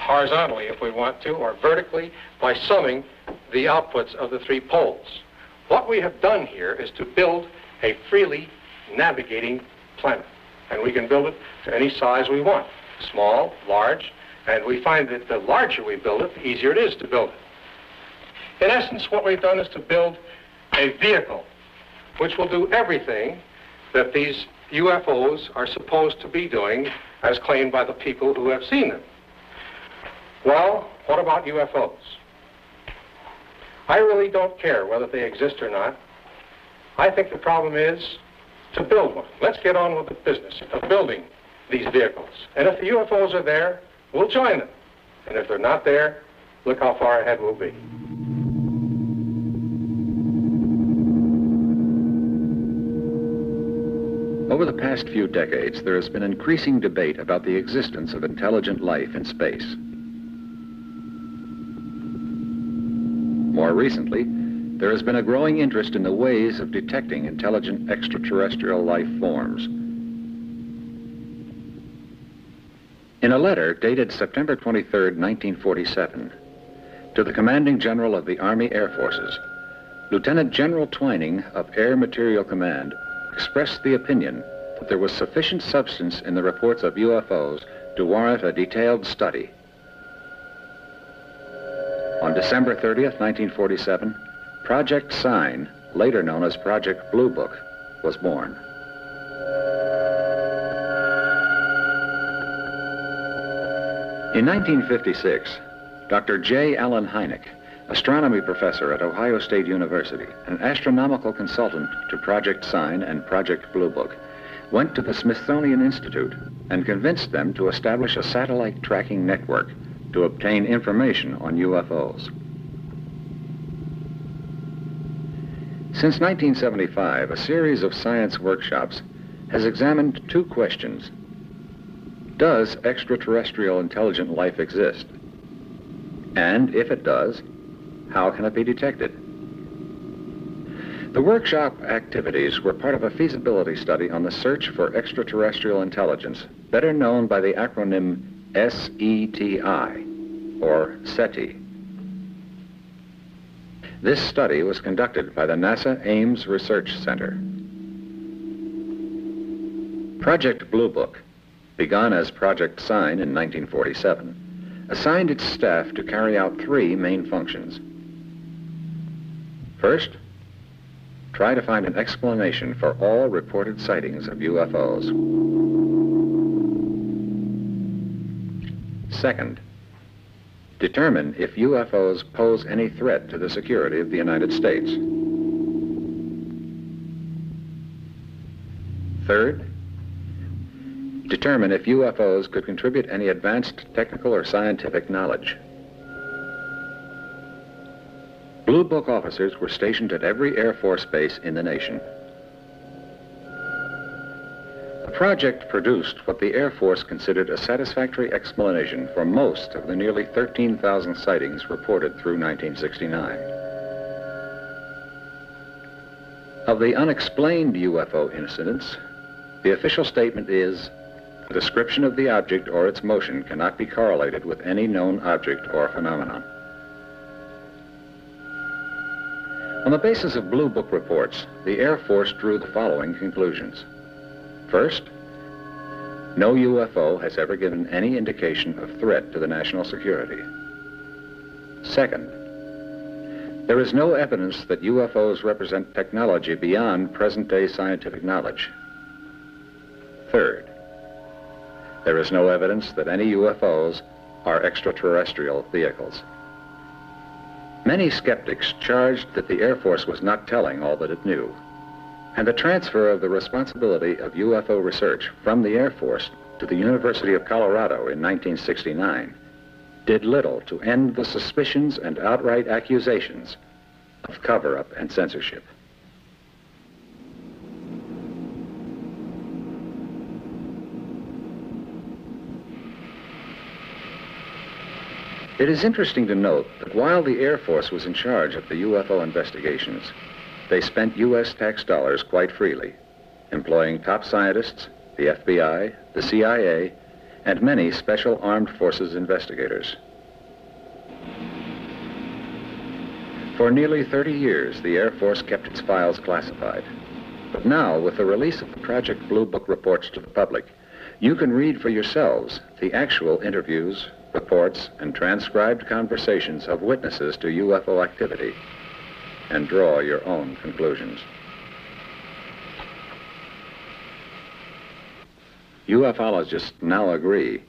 horizontally if we want to, or vertically by summing the outputs of the 3 poles. What we have done here is to build a freely navigating planet, and we can build it to any size we want, small, large, and we find that the larger we build it, the easier it is to build it. In essence, what we've done is to build a vehicle which will do everything that these UFOs are supposed to be doing, as claimed by the people who have seen them. Well, what about UFOs? I really don't care whether they exist or not. I think the problem is to build one. Let's get on with the business of building these vehicles. And if the UFOs are there, we'll join them. And if they're not there, look how far ahead we'll be. Over the past few decades, there has been increasing debate about the existence of intelligent life in space. More recently, there has been a growing interest in the ways of detecting intelligent extraterrestrial life forms. In a letter dated September 23, 1947, to the Commanding General of the Army Air Forces, Lieutenant General Twining of Air Materiel Command expressed the opinion that there was sufficient substance in the reports of UFOs to warrant a detailed study. On December 30th, 1947, Project Sign, later known as Project Blue Book, was born. In 1956, Dr. J. Allen Hynek, astronomy professor at Ohio State University, an astronomical consultant to Project Sign and Project Blue Book, went to the Smithsonian Institute and convinced them to establish a satellite tracking network to obtain information on UFOs. Since 1975, a series of science workshops has examined 2 questions. Does extraterrestrial intelligent life exist? And if it does, how can it be detected? The workshop activities were part of a feasibility study on the search for extraterrestrial intelligence, better known by the acronym SETI, or SETI. This study was conducted by the NASA Ames Research Center. Project Blue Book begun as Project Sign in 1947, assigned its staff to carry out three main functions. First, try to find an explanation for all reported sightings of UFOs. Second, determine if UFOs pose any threat to the security of the United States. Third, determine if UFOs could contribute any advanced technical or scientific knowledge. Blue Book officers were stationed at every Air Force base in the nation. The project produced what the Air Force considered a satisfactory explanation for most of the nearly 13,000 sightings reported through 1969. Of the unexplained UFO incidents, the official statement is, the description of the object or its motion cannot be correlated with any known object or phenomenon. On the basis of Blue Book reports, the Air Force drew the following conclusions. First, no UFO has ever given any indication of threat to the national security. Second, there is no evidence that UFOs represent technology beyond present-day scientific knowledge. Third, there is no evidence that any UFOs are extraterrestrial vehicles. Many skeptics charged that the Air Force was not telling all that it knew, and the transfer of the responsibility of UFO research from the Air Force to the University of Colorado in 1969 did little to end the suspicions and outright accusations of cover-up and censorship. It is interesting to note that while the Air Force was in charge of the UFO investigations, they spent U.S. tax dollars quite freely, employing top scientists, the FBI, the CIA, and many special armed forces investigators. For nearly 30 years, the Air Force kept its files classified. But now, with the release of the Project Blue Book reports to the public, you can read for yourselves the actual interviews, reports, and transcribed conversations of witnesses to UFO activity and draw your own conclusions. UFOlogists now agree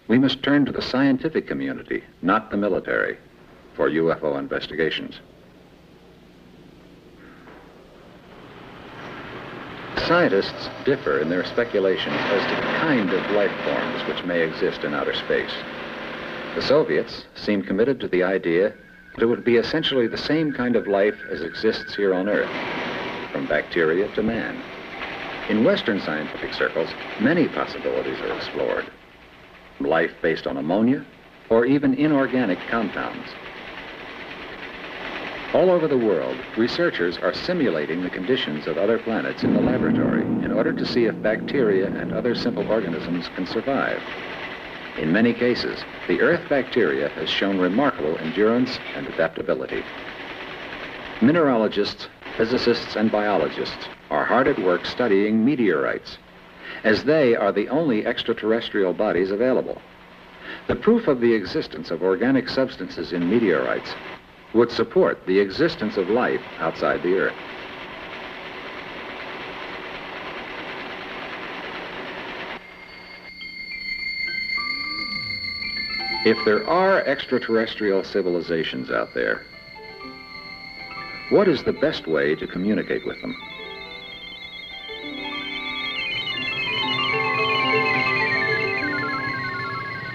we must turn to the scientific community, not the military, for UFO investigations. Scientists differ in their speculations as to the kind of life forms which may exist in outer space. The Soviets seem committed to the idea that it would be essentially the same kind of life as exists here on Earth, from bacteria to man. In Western scientific circles, many possibilities are explored. Life based on ammonia, or even inorganic compounds. All over the world, researchers are simulating the conditions of other planets in the laboratory in order to see if bacteria and other simple organisms can survive. In many cases, the Earth bacteria has shown remarkable endurance and adaptability. Mineralogists, physicists, and biologists are hard at work studying meteorites, as they are the only extraterrestrial bodies available. The proof of the existence of organic substances in meteorites would support the existence of life outside the Earth. If there are extraterrestrial civilizations out there, what is the best way to communicate with them?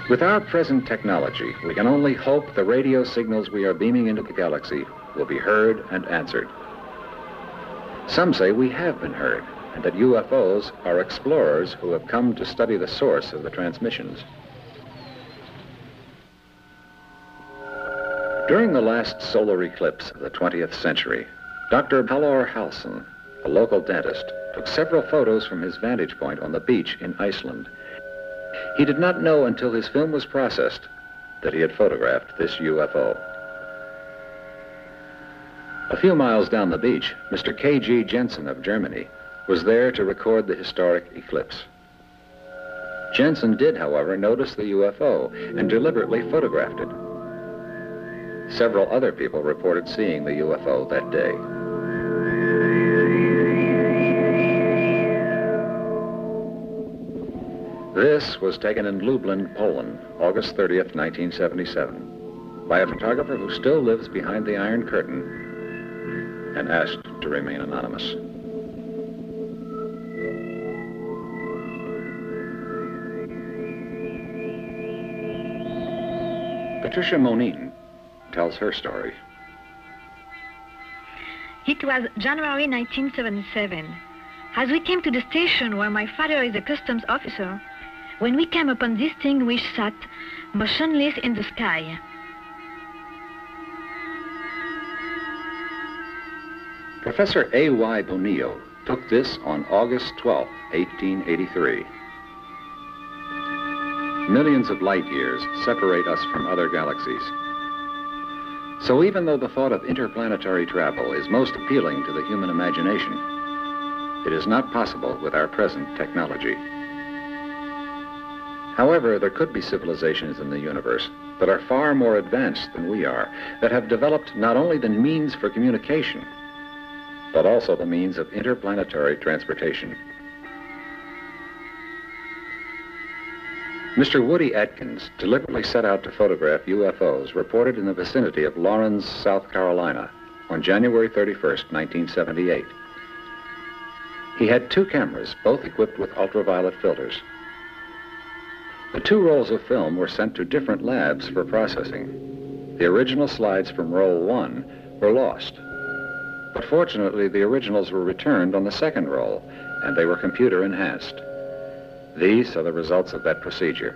With our present technology, we can only hope the radio signals we are beaming into the galaxy will be heard and answered. Some say we have been heard, and that UFOs are explorers who have come to study the source of the transmissions. During the last solar eclipse of the 20th century, Dr. Halldór Hallsson, a local dentist, took several photos from his vantage point on the beach in Iceland. He did not know until his film was processed that he had photographed this UFO. A few miles down the beach, Mr. K.G. Jensen of Germany was there to record the historic eclipse. Jensen did, however, notice the UFO and deliberately photographed it. Several other people reported seeing the UFO that day. This was taken in Lublin, Poland, August 30th, 1977, by a photographer who still lives behind the Iron Curtain and asked to remain anonymous. Patricia Monin tells her story. It was January 1977. As we came to the station where my father is a customs officer, when we came upon this thing which sat motionless in the sky. Professor A.Y. Bonillo took this on August 12, 1883. Millions of light years separate us from other galaxies. So even though the thought of interplanetary travel is most appealing to the human imagination, it is not possible with our present technology. However, there could be civilizations in the universe that are far more advanced than we are, that have developed not only the means for communication, but also the means of interplanetary transportation. Mr. Woody Atkins deliberately set out to photograph UFOs reported in the vicinity of Lawrence, South Carolina, on January 31st, 1978. He had 2 cameras, both equipped with ultraviolet filters. The 2 rolls of film were sent to different labs for processing. The original slides from roll 1 were lost. But fortunately, the originals were returned on the second roll, and they were computer enhanced. These are the results of that procedure.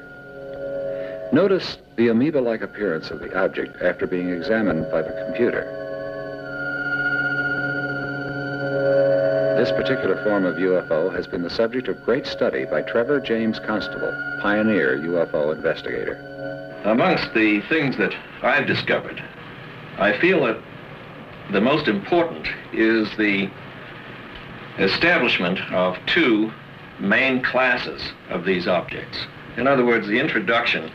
Notice the amoeba-like appearance of the object after being examined by the computer. This particular form of UFO has been the subject of great study by Trevor James Constable, pioneer UFO investigator. Amongst the things that I've discovered, I feel that the most important is the establishment of 2 main classes of these objects. In other words, the introduction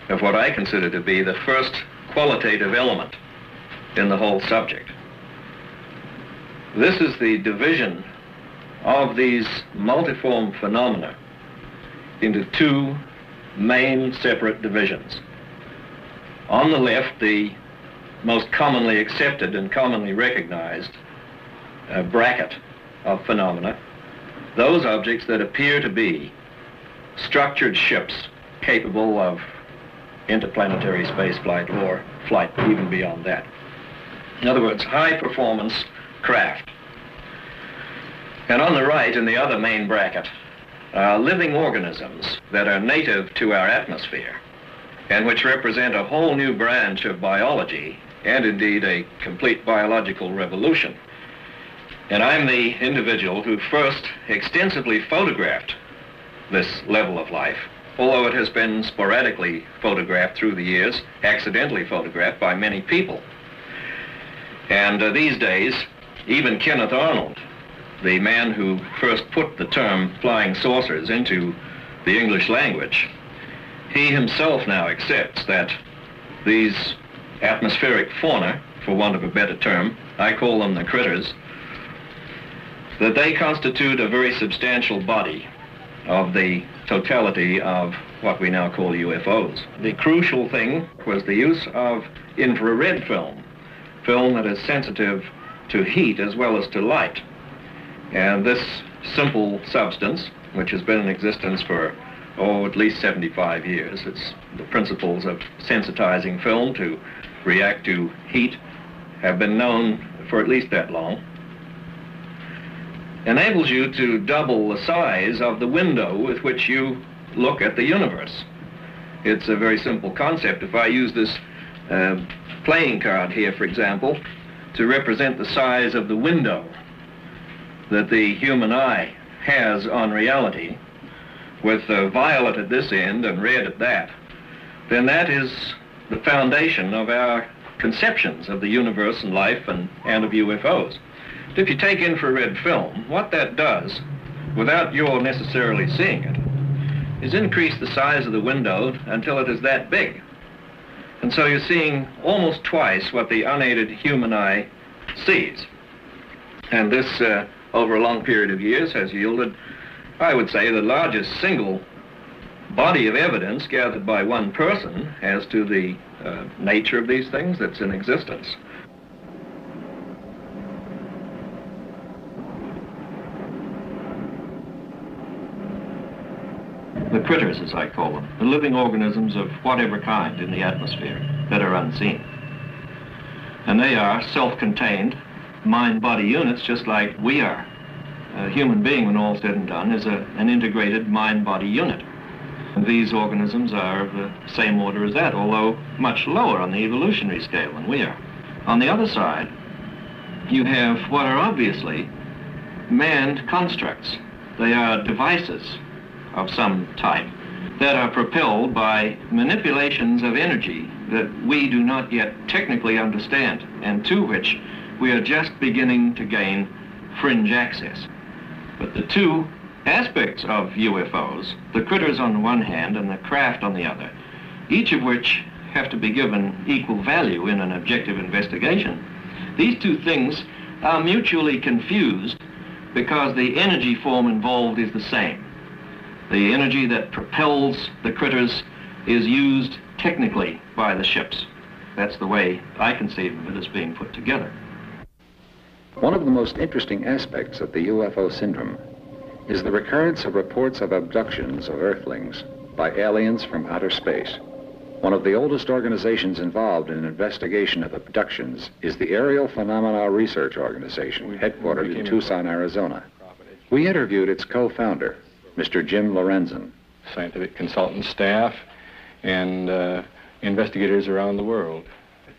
of what I consider to be the first qualitative element in the whole subject. This is the division of these multiform phenomena into 2 main separate divisions. On the left, the most commonly accepted and commonly recognized bracket of phenomena, those objects that appear to be structured ships capable of interplanetary space flight or flight even beyond that. In other words, high-performance craft. And on the right, in the other main bracket, living organisms that are native to our atmosphere and which represent a whole new branch of biology and indeed a complete biological revolution. And I'm the individual who first extensively photographed this level of life, although it has been sporadically photographed through the years, accidentally photographed by many people. And these days, even Kenneth Arnold, the man who first put the term flying saucers into the English language, he himself now accepts that these atmospheric fauna, for want of a better term, I call them the critters, that they constitute a very substantial body of the totality of what we now call UFOs. The crucial thing was the use of infrared film that is sensitive to heat as well as to light. And this simple substance, which has been in existence for, at least 75 years, it's the principles of sensitizing film to react to heat have been known for at least that long, enables you to double the size of the window with which you look at the universe. It's a very simple concept. If I use this playing card here, for example, to represent the size of the window that the human eye has on reality, with violet at this end and red at that, then that is the foundation of our conceptions of the universe and life and of UFOs. If you take infrared film, what that does, without your necessarily seeing it, is increase the size of the window until it is that big. And so you're seeing almost twice what the unaided human eye sees. And this, over a long period of years, has yielded, I would say, the largest single body of evidence gathered by one person as to the nature of these things that's in existence. The critters, as I call them, the living organisms of whatever kind in the atmosphere that are unseen. And they are self-contained mind-body units just like we are. A human being, when all's said and done, is an integrated mind-body unit. And these organisms are of the same order as that, although much lower on the evolutionary scale than we are. On the other side, you have what are obviously manned constructs. They are devices of some type that are propelled by manipulations of energy that we do not yet technically understand, and to which we are just beginning to gain fringe access. But the two aspects of UFOs, the critters on the one hand and the craft on the other, each of which have to be given equal value in an objective investigation, these two things are mutually confused because the energy form involved is the same. The energy that propels the critters is used technically by the ships. That's the way I conceive of it as being put together. One of the most interesting aspects of the UFO syndrome is the recurrence of reports of abductions of Earthlings by aliens from outer space. One of the oldest organizations involved in investigation of abductions is the Aerial Phenomena Research Organization, headquartered in Tucson, Arizona. We interviewed its co-founder, Mr. Jim Lorenzen. Scientific consultant staff and investigators around the world.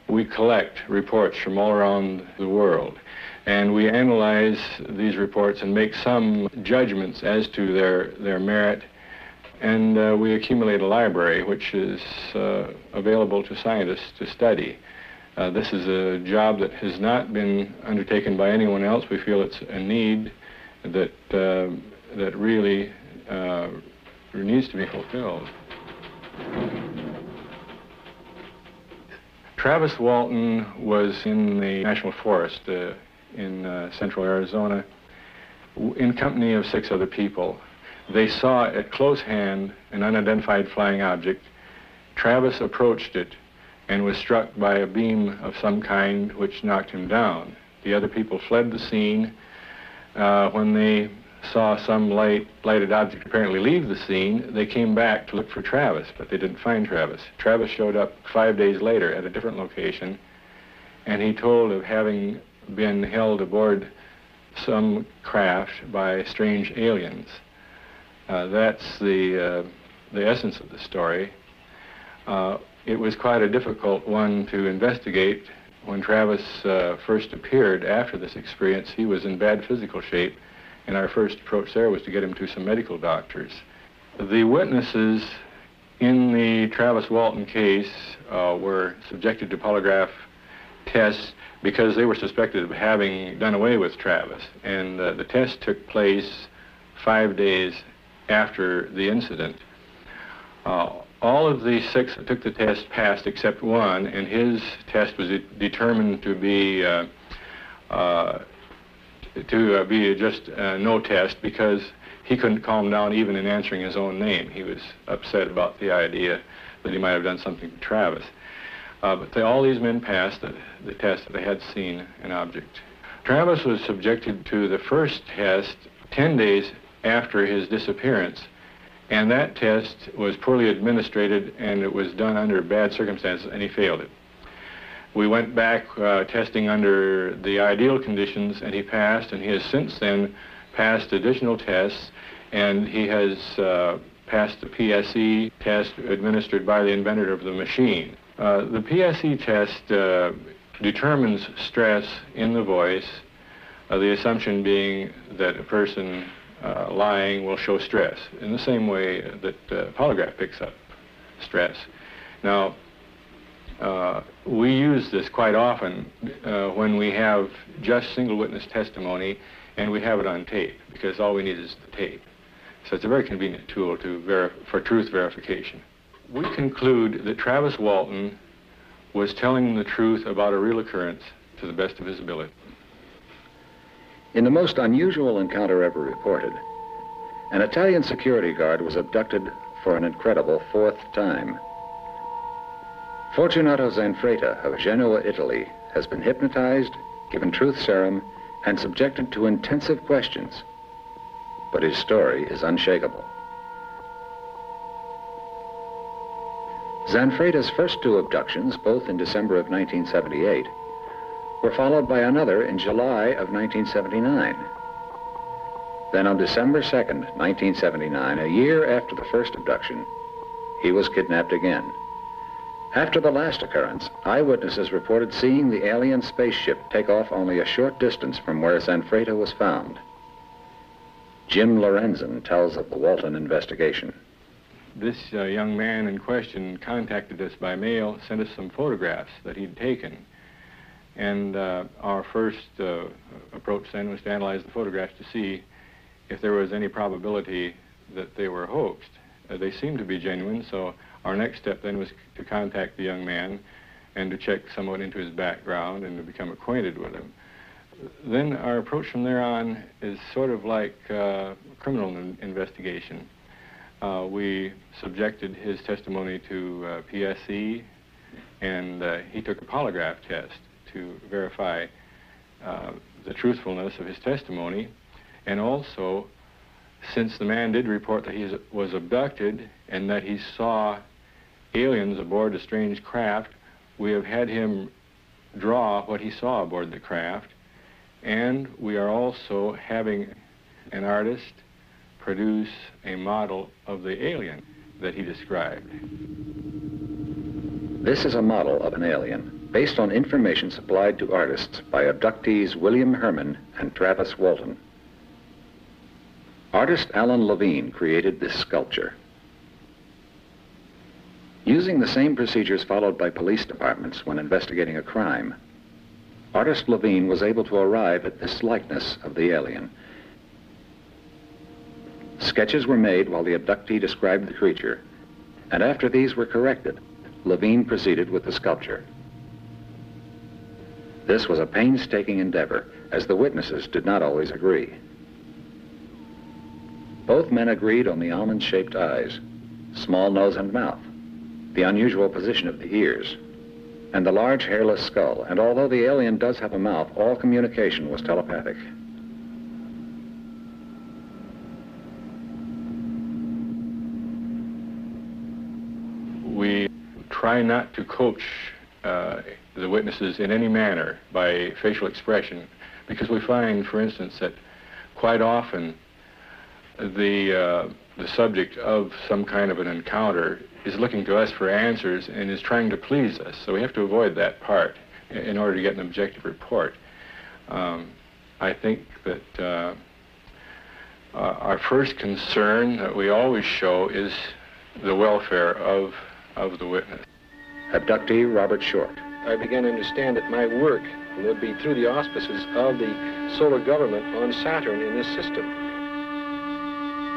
We collect reports from all around the world, and we analyze these reports and make some judgments as to their merit, and we accumulate a library which is available to scientists to study. This is a job that has not been undertaken by anyone else. We feel it's a need that really needs to be fulfilled. Travis Walton was in the National Forest in central Arizona in company of 6 other people. They saw at close hand an unidentified flying object. Travis approached it and was struck by a beam of some kind which knocked him down. The other people fled the scene. When they saw some lighted object apparently leave the scene, they came back to look for Travis, but they didn't find Travis. Travis showed up 5 days later at a different location, and he told of having been held aboard some craft by strange aliens. That's the essence of the story. It was quite a difficult one to investigate. When Travis first appeared after this experience, he was in bad physical shape, and our first approach there was to get him to some medical doctors. The witnesses in the Travis Walton case were subjected to polygraph tests because they were suspected of having done away with Travis, and the test took place 5 days after the incident. All of the 6 that took the test passed except one, and his test was determined to be just no test because he couldn't calm down even in answering his own name. He was upset about the idea that he might have done something to Travis. But all these men passed the test that they had seen an object. Travis was subjected to the first test 10 days after his disappearance, and that test was poorly administered, and it was done under bad circumstances, and he failed it. We went back testing under the ideal conditions, and he passed, and he has since then passed additional tests, and he has passed the PSE test administered by the inventor of the machine. The PSE test determines stress in the voice, the assumption being that a person lying will show stress in the same way that polygraph picks up stress. Now, we use this quite often when we have just single witness testimony and we have it on tape, because all we need is the tape. So it's a very convenient tool for truth verification. We conclude that Travis Walton was telling the truth about a real occurrence to the best of his ability. In the most unusual encounter ever reported, an Italian security guard was abducted for an incredible 4th time. Fortunato Zanfretta of Genoa, Italy, has been hypnotized, given truth serum, and subjected to intensive questions. But his story is unshakable. Zanfretta's first 2 abductions, both in December of 1978, were followed by another in July of 1979. Then on December 2nd, 1979, a year after the first abduction, he was kidnapped again. After the last occurrence, eyewitnesses reported seeing the alien spaceship take off only a short distance from where Zanfretta was found. Jim Lorenzen tells of the Walton investigation. This young man in question contacted us by mail, sent us some photographs that he'd taken. And our first approach then was to analyze the photographs to see if there was any probability that they were hoaxed. They seemed to be genuine, so our next step then was to contact the young man and to check somewhat into his background and to become acquainted with him. Then our approach from there on is sort of like criminal investigation. We subjected his testimony to PSE, and he took a polygraph test to verify the truthfulness of his testimony. And also, since the man did report that he was abducted and that he saw aliens aboard a strange craft, we have had him draw what he saw aboard the craft, and we are also having an artist produce a model of the alien that he described. This is a model of an alien based on information supplied to artists by abductees William Herman and Travis Walton. Artist Alan Levine created this sculpture. Using the same procedures followed by police departments when investigating a crime, artist Levine was able to arrive at this likeness of the alien. Sketches were made while the abductee described the creature, and after these were corrected, Levine proceeded with the sculpture. This was a painstaking endeavor, as the witnesses did not always agree. Both men agreed on the almond-shaped eyes, small nose and mouth, the unusual position of the ears, and the large hairless skull. And although the alien does have a mouth, all communication was telepathic. We try not to coach the witnesses in any manner by facial expression, because we find, for instance, that quite often the subject of some kind of an encounter is looking to us for answers and is trying to please us. So we have to avoid that part in order to get an objective report. I think that our first concern that we always show is the welfare of the witness. Abductee Robert Short. I began to understand that my work would be through the auspices of the solar government on Saturn in this system.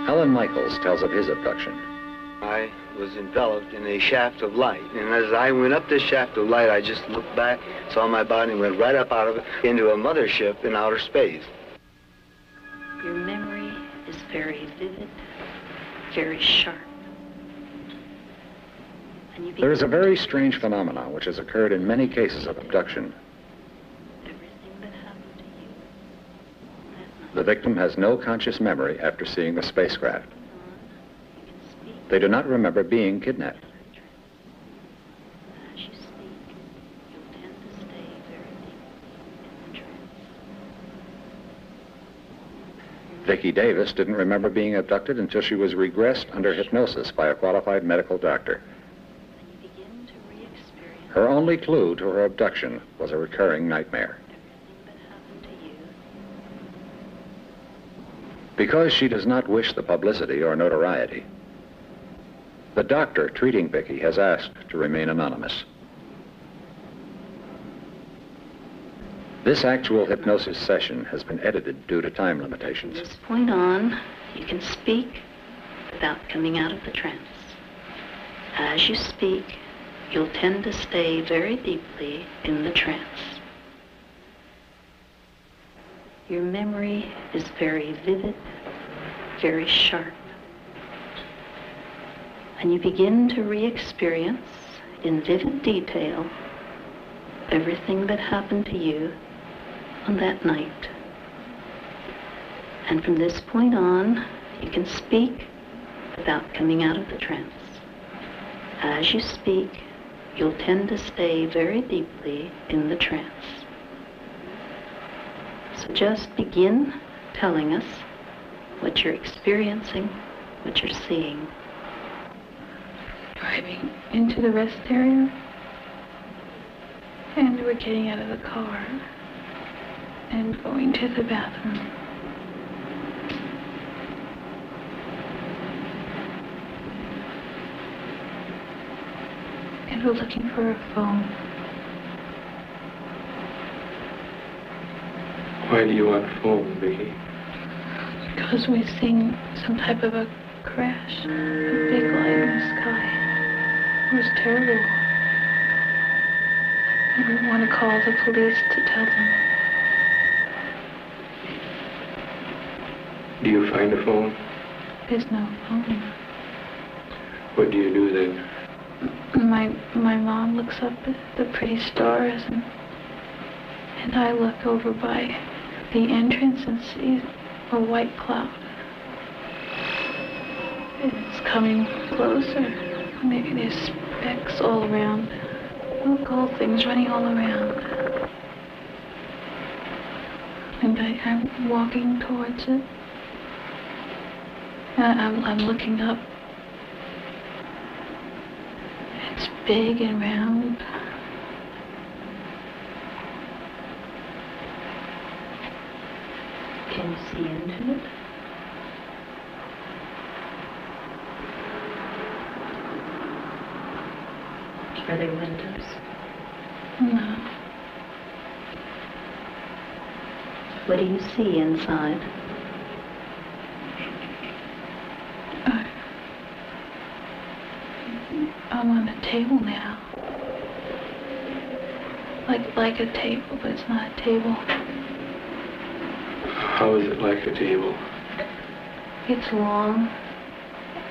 Alan Michaels tells of his abduction. I was enveloped in a shaft of light, and as I went up this shaft of light, I just looked back, saw my body, and went right up out of it into a mothership in outer space. Your memory is very vivid, very sharp. There is a very strange phenomenon which has occurred in many cases of abduction. The victim has no conscious memory after seeing the spacecraft. They do not remember being kidnapped. Vicki Davis didn't remember being abducted until she was regressed under hypnosis by a qualified medical doctor. Her only clue to her abduction was a recurring nightmare. Because she does not wish the publicity or notoriety, the doctor treating Vicki has asked to remain anonymous. This actual hypnosis session has been edited due to time limitations. From this point on, you can speak without coming out of the trance. As you speak, you'll tend to stay very deeply in the trance. Your memory is very vivid, very sharp. And you begin to re-experience in vivid detail everything that happened to you on that night. And from this point on, you can speak without coming out of the trance. As you speak, you'll tend to stay very deeply in the trance. So just begin telling us what you're experiencing, what you're seeing. Driving into the rest area, and we're getting out of the car and going to the bathroom. And we're looking for a phone. Why do you want a phone, Vicky? Because we've seen some type of a crash, a big light in the sky. It was terrible. And we want to call the police to tell them. Do you find a phone? There's no phone. What do you do then? My mom looks up at the pretty stars, and I look over by the entrance and see a white cloud. It's coming closer. Maybe there's specks all around. Little gold things running all around. And I'm walking towards it. I'm looking up. It's big and round. Can you see into it? Are there windows? No. What do you see inside? I'm on a table now. Like a table, but it's not a table. How is it like a table? It's long,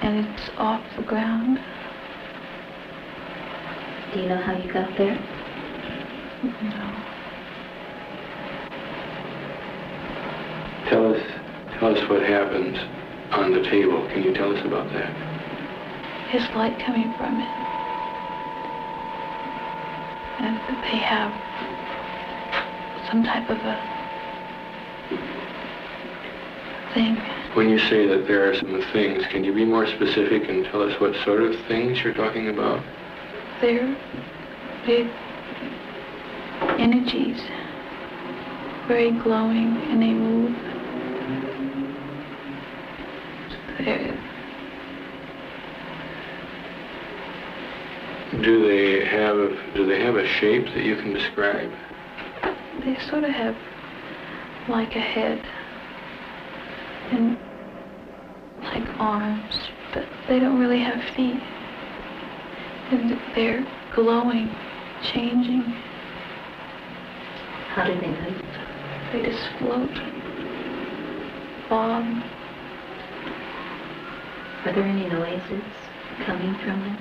and it's off the ground. Do you know how you got there? No. Tell us what happens on the table. Can you tell us about that? There's light coming from it. And they have some type of a thing. When you say that there are some things, can you be more specific and tell us what sort of things you're talking about? They're big energies, very glowing, and they move. Do they have a shape that you can describe? They sort of have like a head and like arms, but they don't really have feet. And they're glowing, changing. How do they move? They just float, bob. Are there any noises coming from them?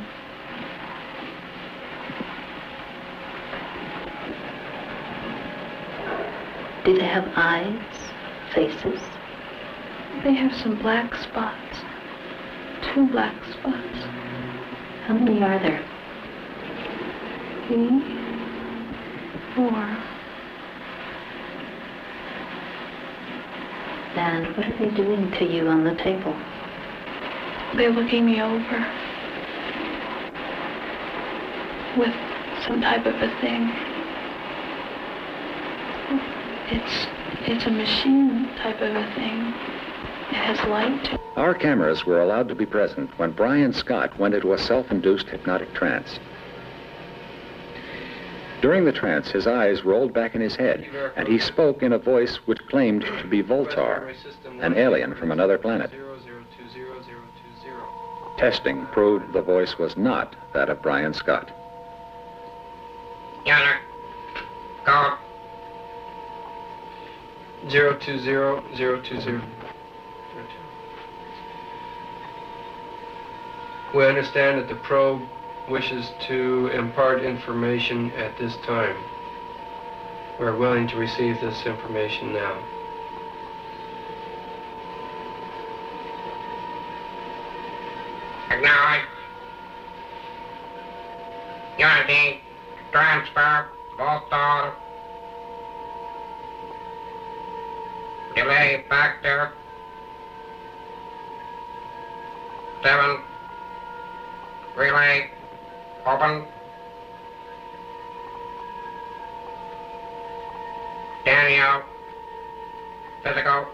Do they have eyes, faces? They have some black spots, 2 black spots. How many are there? 3, 4. And what are they doing to you on the table? They're looking me over with some type of a thing. It's a machine type of a thing. It has light. Our cameras were allowed to be present when Brian Scott went into a self-induced hypnotic trance. During the trance, his eyes rolled back in his head, and he spoke in a voice which claimed to be Voltar, an alien from another planet. Testing proved the voice was not that of Brian Scott. Yana, code 020-020. We understand that the probe wishes to impart information at this time. We're willing to receive this information now. Acknowledge. Unity, transfer, Voltar. Delay factor 7. Relay open. Daniel, physical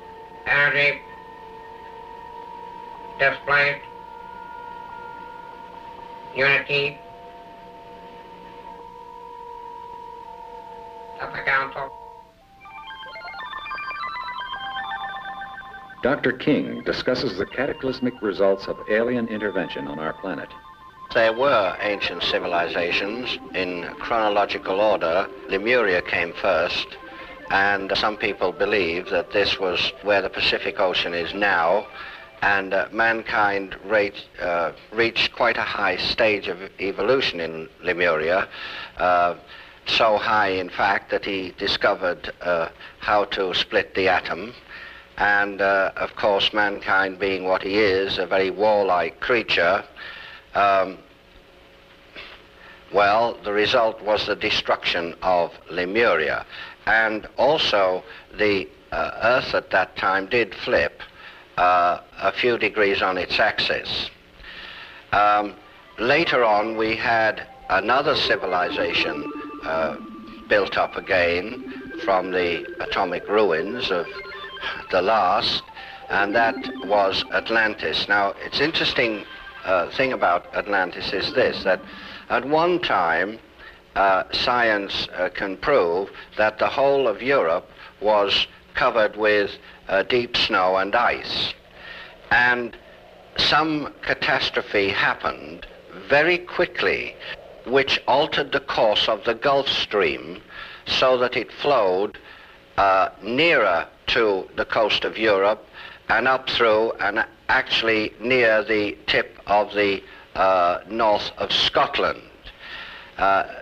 energy displaced. Unity of the council. Dr. King discusses the cataclysmic results of alien intervention on our planet. There were ancient civilizations in chronological order. Lemuria came first, and some people believe that this was where the Pacific Ocean is now, and mankind reached quite a high stage of evolution in Lemuria, so high, in fact, that he discovered how to split the atom. And, of course, mankind being what he is, a very warlike creature, well, the result was the destruction of Lemuria. And also, the Earth at that time did flip a few degrees on its axis. Later on, we had another civilization built up again from the atomic ruins of the last, and that was Atlantis. Now, it's interesting thing about Atlantis is this, that at one time, science can prove that the whole of Europe was covered with deep snow and ice. And some catastrophe happened very quickly, which altered the course of the Gulf Stream so that it flowed nearer to the coast of Europe and up through and actually near the tip of the north of Scotland.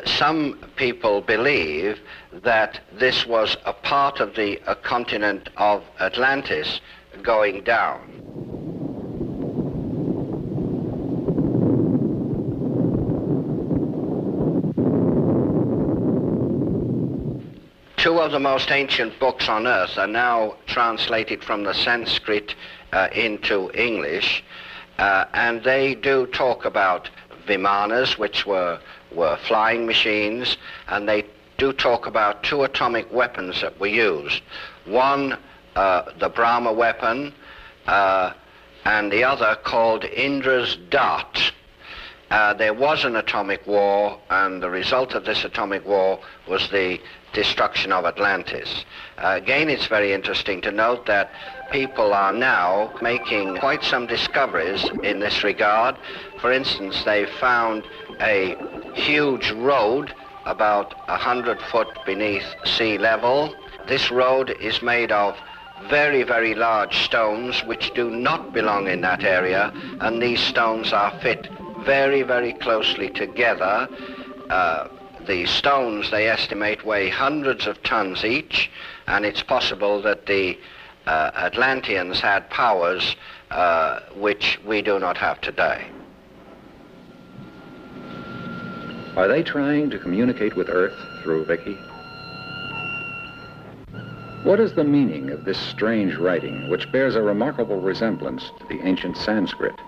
Some people believe that this was a part of the continent of Atlantis going down. Two of the most ancient books on Earth are now translated from the Sanskrit into English, and they do talk about Vimanas, which were flying machines, and they do talk about two atomic weapons that were used. One, the Brahma weapon, and the other called Indra's dart. There was an atomic war, and the result of this atomic war was the destruction of Atlantis. Again, it's very interesting to note that people are now making quite some discoveries in this regard. For instance, they found a huge road about 100 foot beneath sea level. This road is made of very, very large stones which do not belong in that area, and these stones are fit very, very closely together. The stones, they estimate, weigh hundreds of tons each, and it's possible that the Atlanteans had powers which we do not have today. Are they trying to communicate with Earth through Vicky? What is the meaning of this strange writing, which bears a remarkable resemblance to the ancient Sanskrit?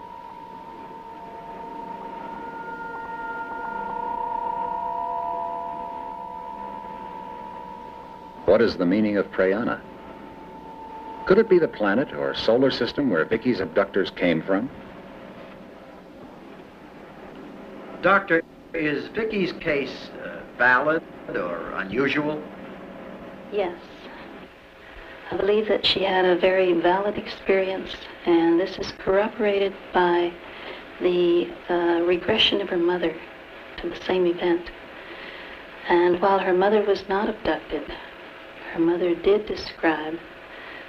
What is the meaning of Prayana? Could it be the planet or solar system where Vicky's abductors came from? Doctor, is Vicky's case valid or unusual? Yes. I believe that she had a very valid experience, and this is corroborated by the regression of her mother to the same event. And while her mother was not abducted, her mother did describe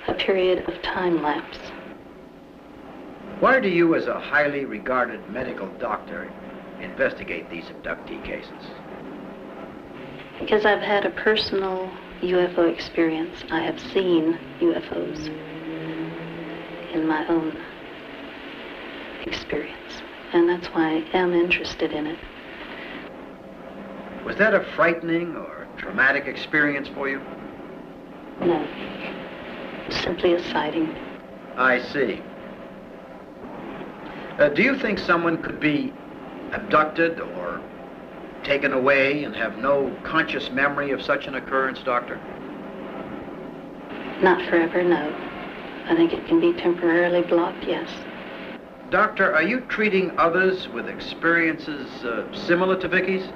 a period of time lapse. Why do you, as a highly regarded medical doctor, investigate these abductee cases? Because I've had a personal UFO experience. I have seen UFOs in my own experience, and that's why I am interested in it. Was that a frightening or traumatic experience for you? No, simply a sighting. I see. Do you think someone could be abducted or taken away and have no conscious memory of such an occurrence, Doctor? Not forever, no. I think it can be temporarily blocked, yes. Doctor, are you treating others with experiences similar to Vicky's?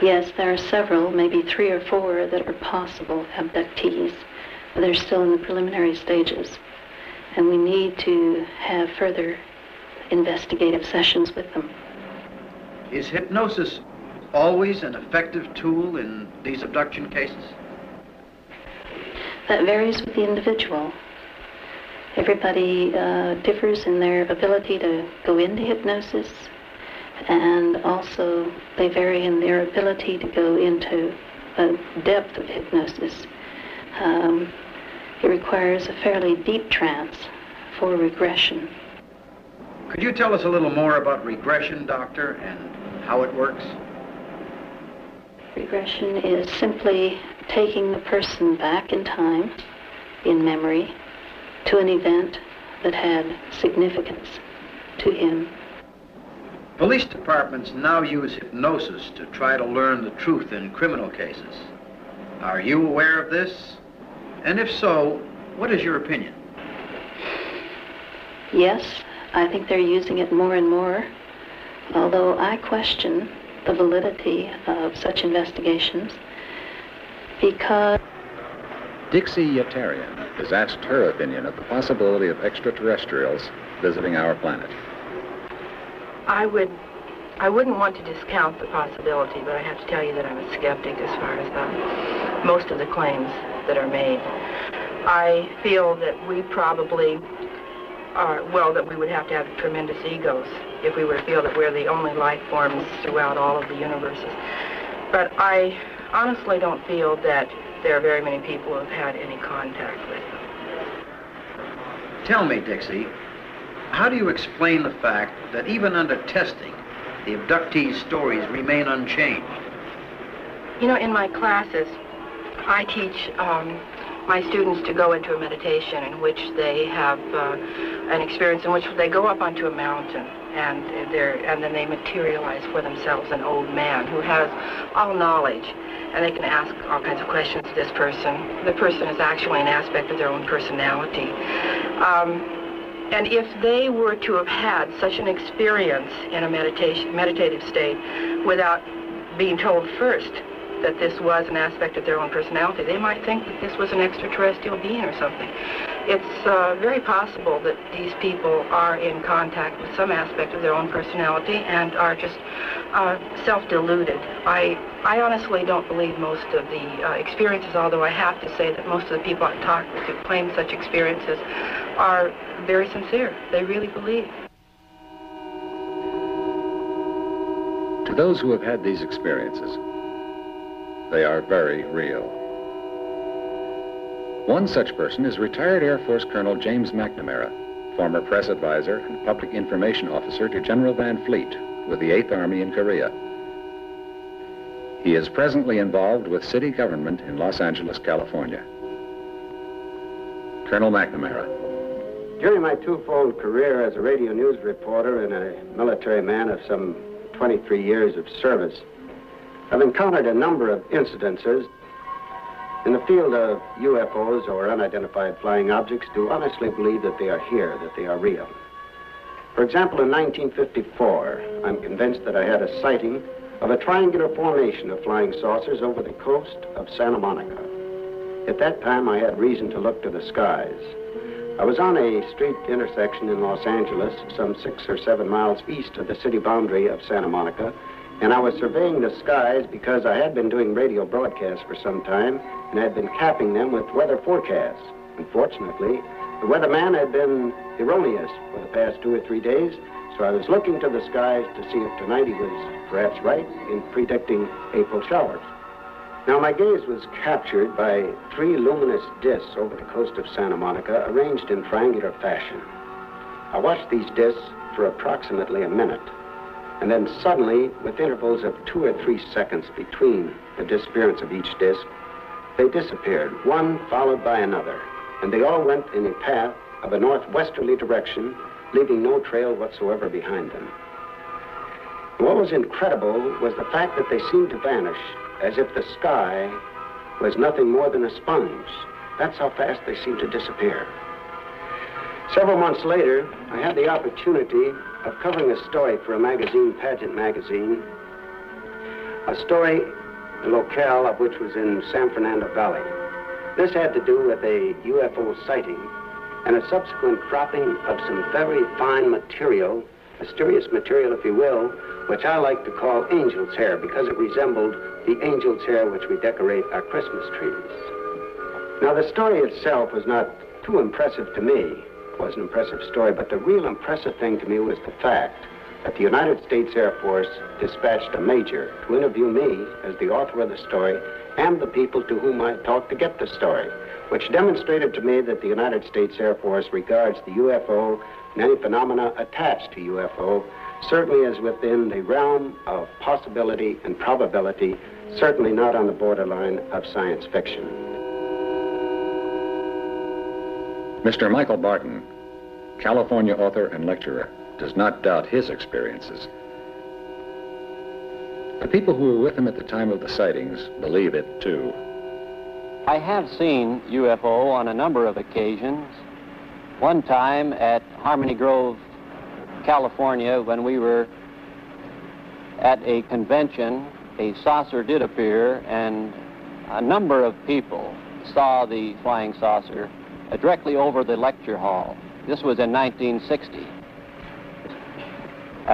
Yes, there are several, maybe 3 or 4, that are possible abductees. They're still in the preliminary stages, and we need to have further investigative sessions with them. Is hypnosis always an effective tool in these abduction cases? That varies with the individual. Everybody differs in their ability to go into hypnosis, and also they vary in their ability to go into a depth of hypnosis. It requires a fairly deep trance for regression. Could you tell us a little more about regression, Doctor, and how it works? Regression is simply taking the person back in time, in memory, to an event that had significance to him. Police departments now use hypnosis to try to learn the truth in criminal cases. Are you aware of this? And if so, what is your opinion? Yes, I think they're using it more and more, although I question the validity of such investigations because... Dixie Yetarian has asked her opinion of the possibility of extraterrestrials visiting our planet. I wouldn't want to discount the possibility, but I have to tell you that I'm a skeptic as far as most of the claims that are made. I feel that we probably are, well, that we would have to have tremendous egos if we were to feel that we're the only life forms throughout all of the universes. But I honestly don't feel that there are very many people who have had any contact with them. Tell me, Dixie, how do you explain the fact that even under testing, the abductees' stories remain unchanged? You know, in my classes, I teach my students to go into a meditation in which they have an experience in which they go up onto a mountain and then they materialize for themselves an old man who has all knowledge, and they can ask all kinds of questions to this person. The person is actually an aspect of their own personality. And if they were to have had such an experience in a meditative state without being told first that this was an aspect of their own personality, they might think that this was an extraterrestrial being or something. It's very possible that these people are in contact with some aspect of their own personality and are just self-deluded. I honestly don't believe most of the experiences, although I have to say that most of the people I've talked with who claim such experiences are very sincere. They really believe. To those who have had these experiences, they are very real. One such person is retired Air Force Colonel James McNamara, former press advisor and public information officer to General Van Fleet with the 8th Army in Korea. He is presently involved with city government in Los Angeles, California. Colonel McNamara. During my twofold career as a radio news reporter and a military man of some 23 years of service, I've encountered a number of incidences in the field of UFOs or unidentified flying objects to honestly believe that they are here, that they are real. For example, in 1954, I'm convinced that I had a sighting of a triangular formation of flying saucers over the coast of Santa Monica. At that time, I had reason to look to the skies. I was on a street intersection in Los Angeles, some 6 or 7 miles east of the city boundary of Santa Monica, and I was surveying the skies because I had been doing radio broadcasts for some time and had been capping them with weather forecasts. Unfortunately, the weatherman had been erroneous for the past 2 or 3 days, so I was looking to the skies to see if tonight he was perhaps right in predicting April showers. Now, my gaze was captured by 3 luminous discs over the coast of Santa Monica, arranged in triangular fashion. I watched these discs for approximately a minute, and then suddenly, with intervals of 2 or 3 seconds between the disappearance of each disc, they disappeared, one followed by another, and they all went in a path of a northwesterly direction, leaving no trail whatsoever behind them. What was incredible was the fact that they seemed to vanish as if the sky was nothing more than a sponge. That's how fast they seemed to disappear. Several months later, I had the opportunity of covering a story for a magazine, Pageant Magazine, a story, the locale of which was in San Fernando Valley. This had to do with a UFO sighting and a subsequent dropping of some very fine material, mysterious material, if you will, which I like to call angel's hair because it resembled the angel's hair which we decorate our Christmas trees. Now, the story itself was not too impressive to me. It was an impressive story, but the real impressive thing to me was the fact that the United States Air Force dispatched a major to interview me as the author of the story and the people to whom I talked to get the story, which demonstrated to me that the United States Air Force regards the UFO and any phenomena attached to UFO certainly as within the realm of possibility and probability, certainly not on the borderline of science fiction. Mr. Michael Barton, California author and lecturer, does not doubt his experiences. The people who were with him at the time of the sightings believe it too. I have seen UFO on a number of occasions. One time at Harmony Grove, California, when we were at a convention, a saucer did appear, and a number of people saw the flying saucer directly over the lecture hall. This was in 1960.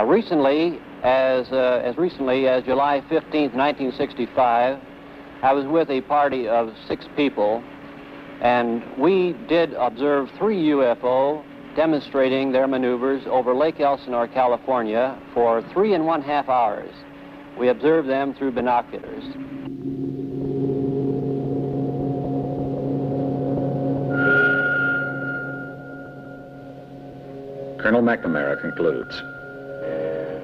Recently, as recently as July 15th, 1965, I was with a party of 6 people, and we did observe 3 UFO demonstrating their maneuvers over Lake Elsinore, California, for 3.5 hours. We observed them through binoculars. Colonel McNamara concludes.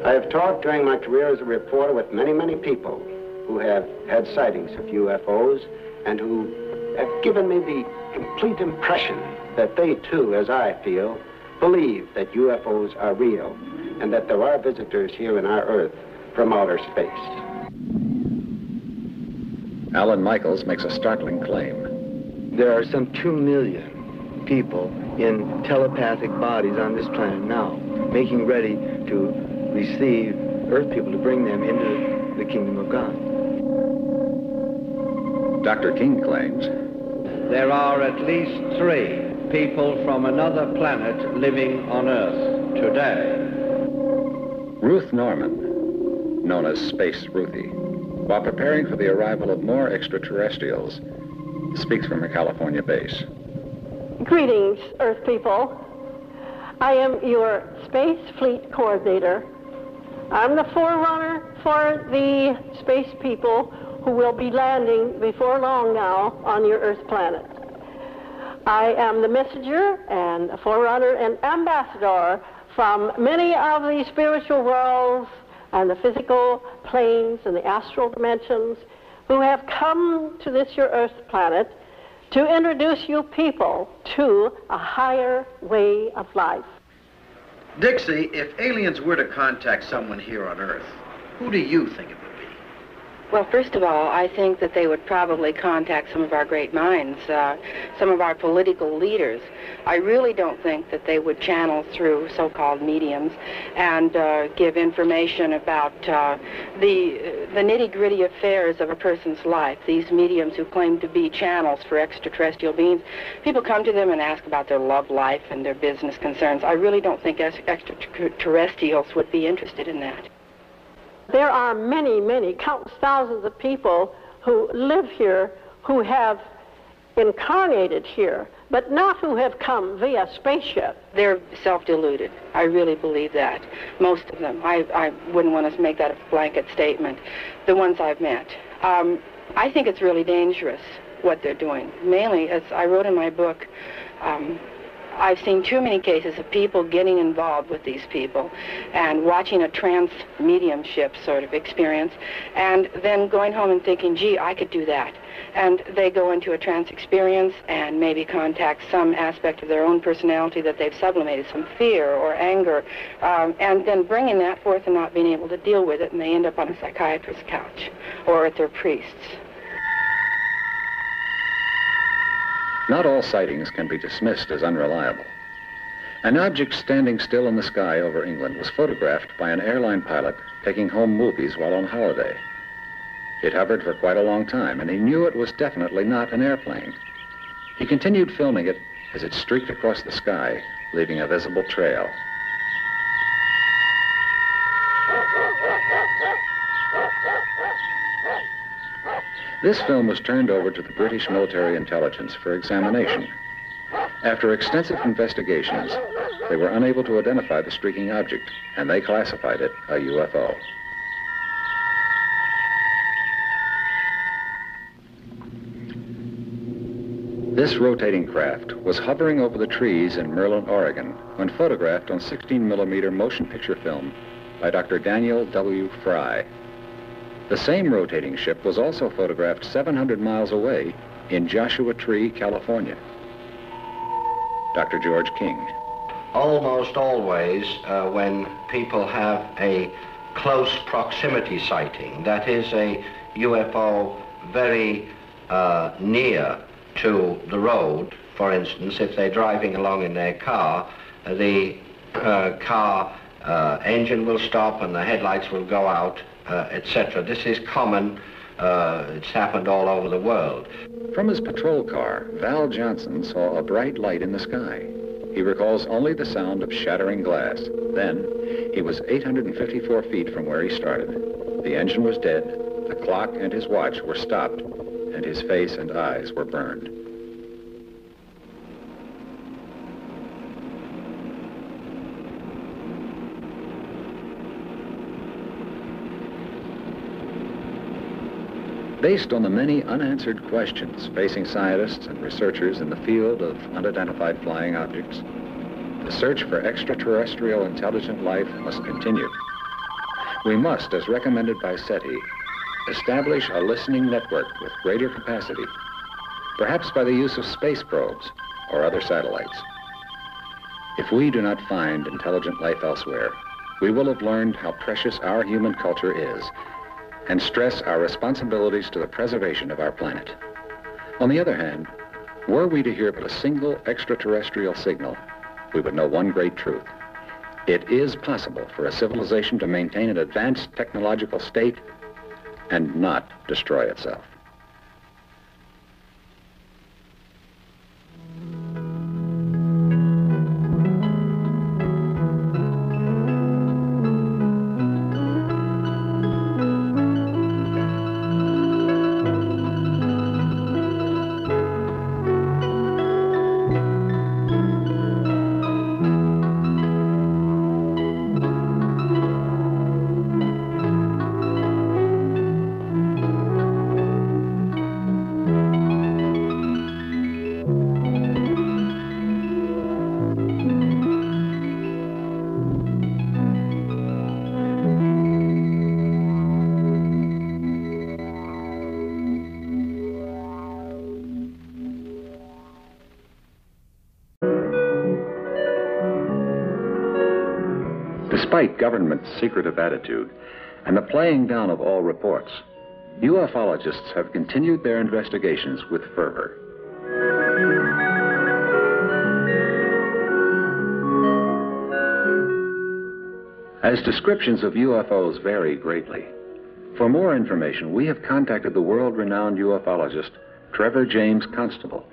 I have talked during my career as a reporter with many, many people who have had sightings of UFOs and who have given me the complete impression that they too, as I feel, believe that UFOs are real and that there are visitors here in our Earth from outer space. Alan Michaels makes a startling claim. There are some 2 million people in telepathic bodies on this planet now, making ready to receive Earth people to bring them into the kingdom of God. Dr. King claims there are at least 3 people from another planet living on Earth today. Ruth Norman, known as Space Ruthie, while preparing for the arrival of more extraterrestrials, speaks from her California base. Greetings, Earth people. I am your Space Fleet Coordinator. I'm the forerunner for the space people who will be landing before long now on your Earth planet. I am the messenger and forerunner and ambassador from many of the spiritual worlds and the physical planes and the astral dimensions who have come to this your Earth planet to introduce you people to a higher way of life. Dixie, if aliens were to contact someone here on Earth, who do you think it would be? Well, first of all, I think that they would probably contact some of our great minds, some of our political leaders. I really don't think that they would channel through so-called mediums and give information about the nitty-gritty affairs of a person's life. These mediums who claim to be channels for extraterrestrial beings, people come to them and ask about their love life and their business concerns. I really don't think extraterrestrials would be interested in that. There are many, many, countless thousands of people who live here, who have incarnated here, but not who have come via spaceship. They're self-deluded. I really believe that. Most of them. I wouldn't want to make that a blanket statement. The ones I've met. I think it's really dangerous what they're doing. Mainly, as I wrote in my book, I've seen too many cases of people getting involved with these people and watching a trance mediumship sort of experience and then going home and thinking, gee, I could do that. And they go into a trance experience and maybe contact some aspect of their own personality that they've sublimated, some fear or anger, and then bringing that forth and not being able to deal with it, and they end up on a psychiatrist's couch or at their priest's. Not all sightings can be dismissed as unreliable. An object standing still in the sky over England was photographed by an airline pilot taking home movies while on holiday. It hovered for quite a long time, and he knew it was definitely not an airplane. He continued filming it as it streaked across the sky, leaving a visible trail. This film was turned over to the British military intelligence for examination. After extensive investigations, they were unable to identify the streaking object, and they classified it a UFO. This rotating craft was hovering over the trees in Merlin, Oregon, when photographed on 16mm motion picture film by Dr. Daniel W. Fry. The same rotating ship was also photographed 700 miles away in Joshua Tree, California. Dr. George King. Almost always when people have a close proximity sighting, that is a UFO very near to the road, for instance, if they're driving along in their car, the car engine will stop and the headlights will go out, etc. This is common. It's happened all over the world. From his patrol car, Val Johnson saw a bright light in the sky. He recalls only the sound of shattering glass. Then, he was 854 feet from where he started. The engine was dead, the clock and his watch were stopped, and his face and eyes were burned. Based on the many unanswered questions facing scientists and researchers in the field of unidentified flying objects, the search for extraterrestrial intelligent life must continue. We must, as recommended by SETI, establish a listening network with greater capacity, perhaps by the use of space probes or other satellites. If we do not find intelligent life elsewhere, we will have learned how precious our human culture is and stress our responsibilities to the preservation of our planet. On the other hand, were we to hear but a single extraterrestrial signal, we would know one great truth. It is possible for a civilization to maintain an advanced technological state and not destroy itself. Despite government's secretive attitude and the playing down of all reports, ufologists have continued their investigations with fervor. As descriptions of UFOs vary greatly, for more information, we have contacted the world-renowned ufologist Trevor James Constable,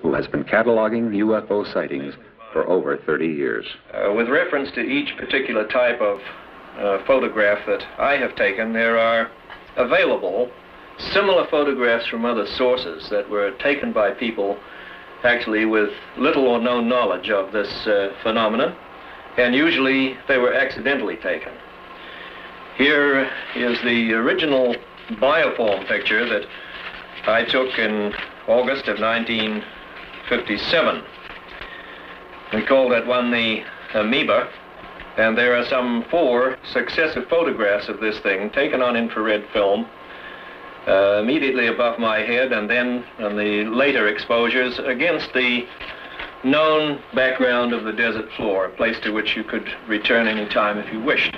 who has been cataloging UFO sightings for over 30 years. With reference to each particular type of photograph that I have taken, there are available similar photographs from other sources that were taken by people actually with little or no knowledge of this phenomenon, and usually they were accidentally taken. Here is the original bioform picture that I took in August of 1957. We call that one the amoeba, and there are some 4 successive photographs of this thing taken on infrared film immediately above my head, and then on the later exposures against the known background of the desert floor, a place to which you could return any time if you wished.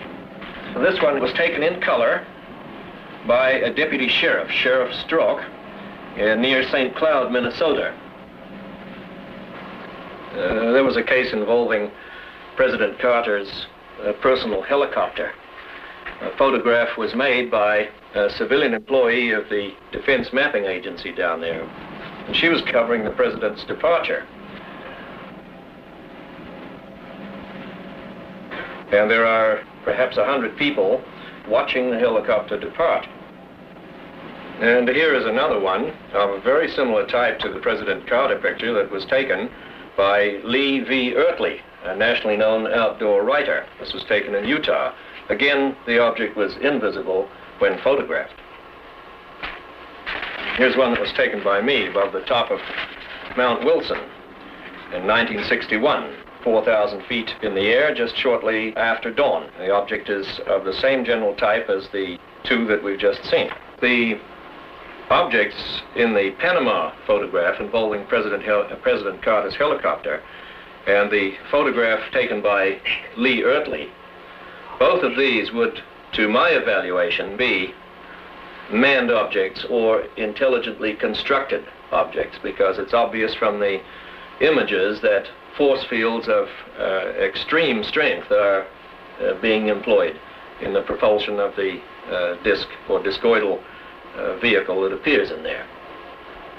So this one was taken in color by a deputy sheriff, Sheriff Stroke, near St. Cloud, Minnesota. There was a case involving President Carter's personal helicopter. A photograph was made by a civilian employee of the Defense Mapping Agency down there, and she was covering the president's departure. And there are perhaps 100 people watching the helicopter depart. And here is another one of a very similar type to the President Carter picture that was taken by Lee V. Ertley, a nationally known outdoor writer. This was taken in Utah. Again, the object was invisible when photographed. Here's one that was taken by me above the top of Mount Wilson in 1961, 4,000 feet in the air, just shortly after dawn. The object is of the same general type as the 2 that we've just seen. The objects in the Panama photograph involving President Carter's helicopter and the photograph taken by Lee Ertley, both of these would, to my evaluation, be manned objects or intelligently constructed objects, because it's obvious from the images that force fields of extreme strength are being employed in the propulsion of the disc or discoidal vehicle that appears in there.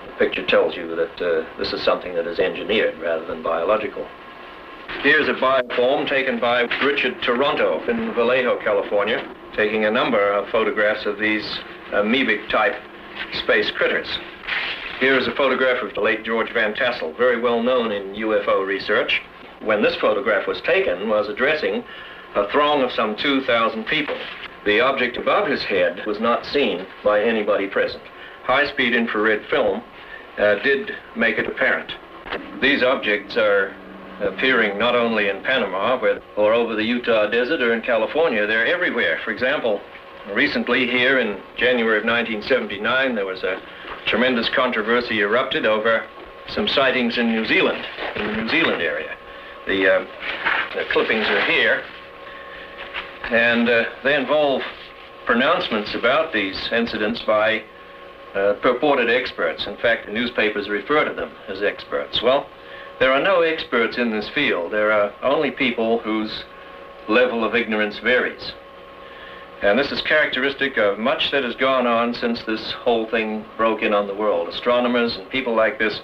The picture tells you that this is something that is engineered rather than biological. Here's a bioform taken by Richard Toronto in Vallejo, California, taking a number of photographs of these amoebic type space critters. Here's a photograph of the late George Van Tassel, very well known in UFO research. When this photograph was taken, was addressing a throng of some 2,000 people. The object above his head was not seen by anybody present. High-speed infrared film did make it apparent. These objects are appearing not only in Panama, or over the Utah desert or in California. They're everywhere. For example, recently here in January of 1979, there was a tremendous controversy erupted over some sightings in New Zealand, in the New Zealand area. The clippings are here, and they involve pronouncements about these incidents by purported experts. In fact, the newspapers refer to them as experts. Well, there are no experts in this field. There are only people whose level of ignorance varies. And this is characteristic of much that has gone on since this whole thing broke in on the world. Astronomers and people like this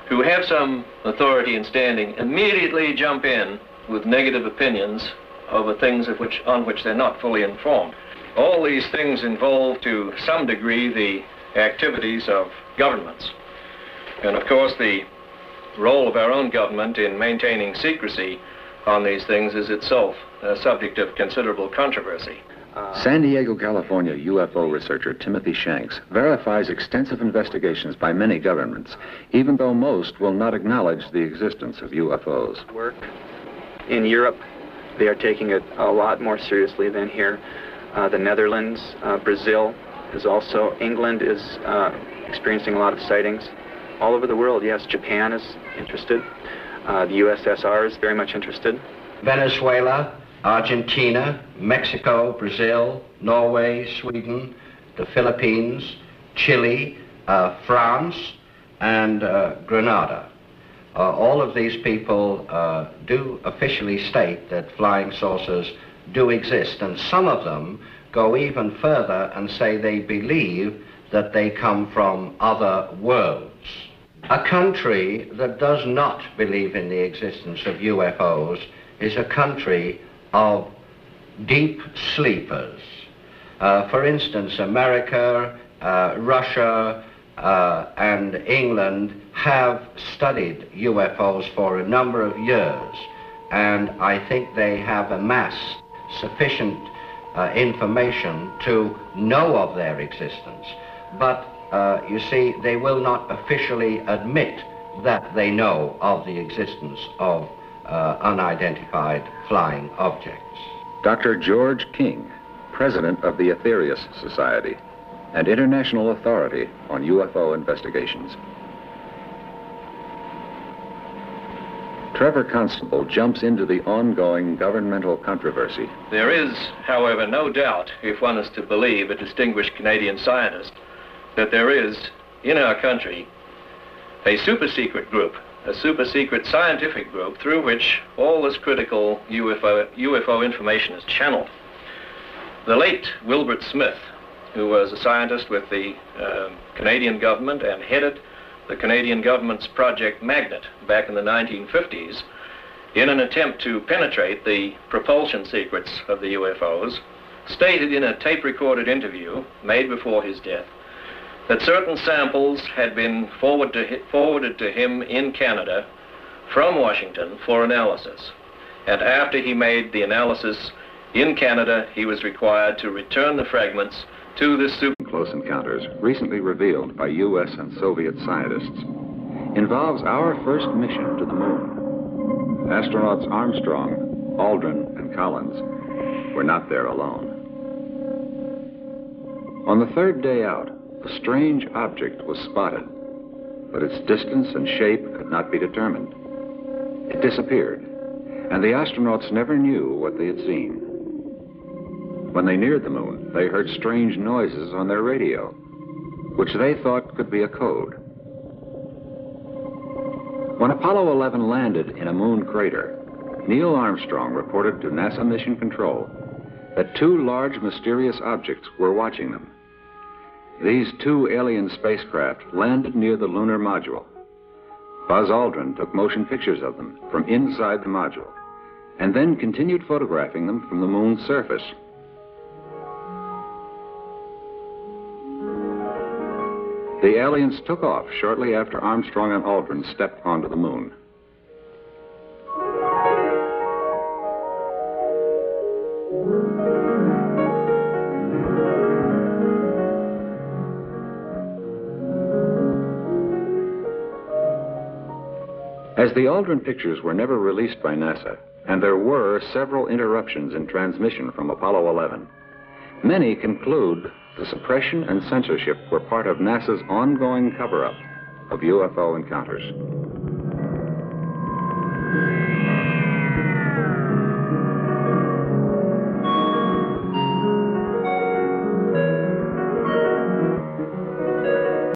who have some authority and standing immediately jump in with negative opinions over things on which they're not fully informed. All these things involve, to some degree, the activities of governments. And of course, the role of our own government in maintaining secrecy on these things is itself a subject of considerable controversy. San Diego, California UFO researcher Timothy Shanks verifies extensive investigations by many governments, even though most will not acknowledge the existence of UFOs. Work in Europe, they are taking it a lot more seriously than here. The Netherlands, Brazil is also, England is experiencing a lot of sightings. All over the world, yes. Japan is interested. The USSR is very much interested. Venezuela, Argentina, Mexico, Brazil, Norway, Sweden, the Philippines, Chile, France, and Grenada. All of these people do officially state that flying saucers do exist, and some of them go even further and say they believe that they come from other worlds. A country that does not believe in the existence of UFOs is a country of deep sleepers. For instance, America, Russia, and England have studied UFOs for a number of years, and I think they have amassed sufficient information to know of their existence. But you see, they will not officially admit that they know of the existence of unidentified flying objects. Dr. George King, president of the Aetherius Society, and international authority on UFO investigations. Trevor Constable jumps into the ongoing governmental controversy. There is, however, no doubt, if one is to believe a distinguished Canadian scientist, that there is, in our country, a super-secret group, a super-secret scientific group through which all this critical UFO information is channeled. The late Wilbert Smith, who was a scientist with the Canadian government and headed the Canadian government's Project Magnet back in the 1950s, in an attempt to penetrate the propulsion secrets of the UFOs, stated in a tape-recorded interview made before his death that certain samples had been forwarded to him in Canada from Washington for analysis. And after he made the analysis in Canada, he was required to return the fragments to this Close encounters, recently revealed by U.S. and Soviet scientists, involves our first mission to the moon. Astronauts Armstrong, Aldrin, and Collins were not there alone. On the third day out, a strange object was spotted, but its distance and shape could not be determined. It disappeared, and the astronauts never knew what they had seen. When they neared the moon, they heard strange noises on their radio, which they thought could be a code. When Apollo 11 landed in a moon crater, Neil Armstrong reported to NASA Mission Control that two large mysterious objects were watching them. These two alien spacecraft landed near the lunar module. Buzz Aldrin took motion pictures of them from inside the module, and then continued photographing them from the moon's surface. The aliens took off shortly after Armstrong and Aldrin stepped onto the moon. As the Aldrin pictures were never released by NASA, and there were several interruptions in transmission from Apollo 11, many conclude the suppression and censorship were part of NASA's ongoing cover-up of UFO encounters.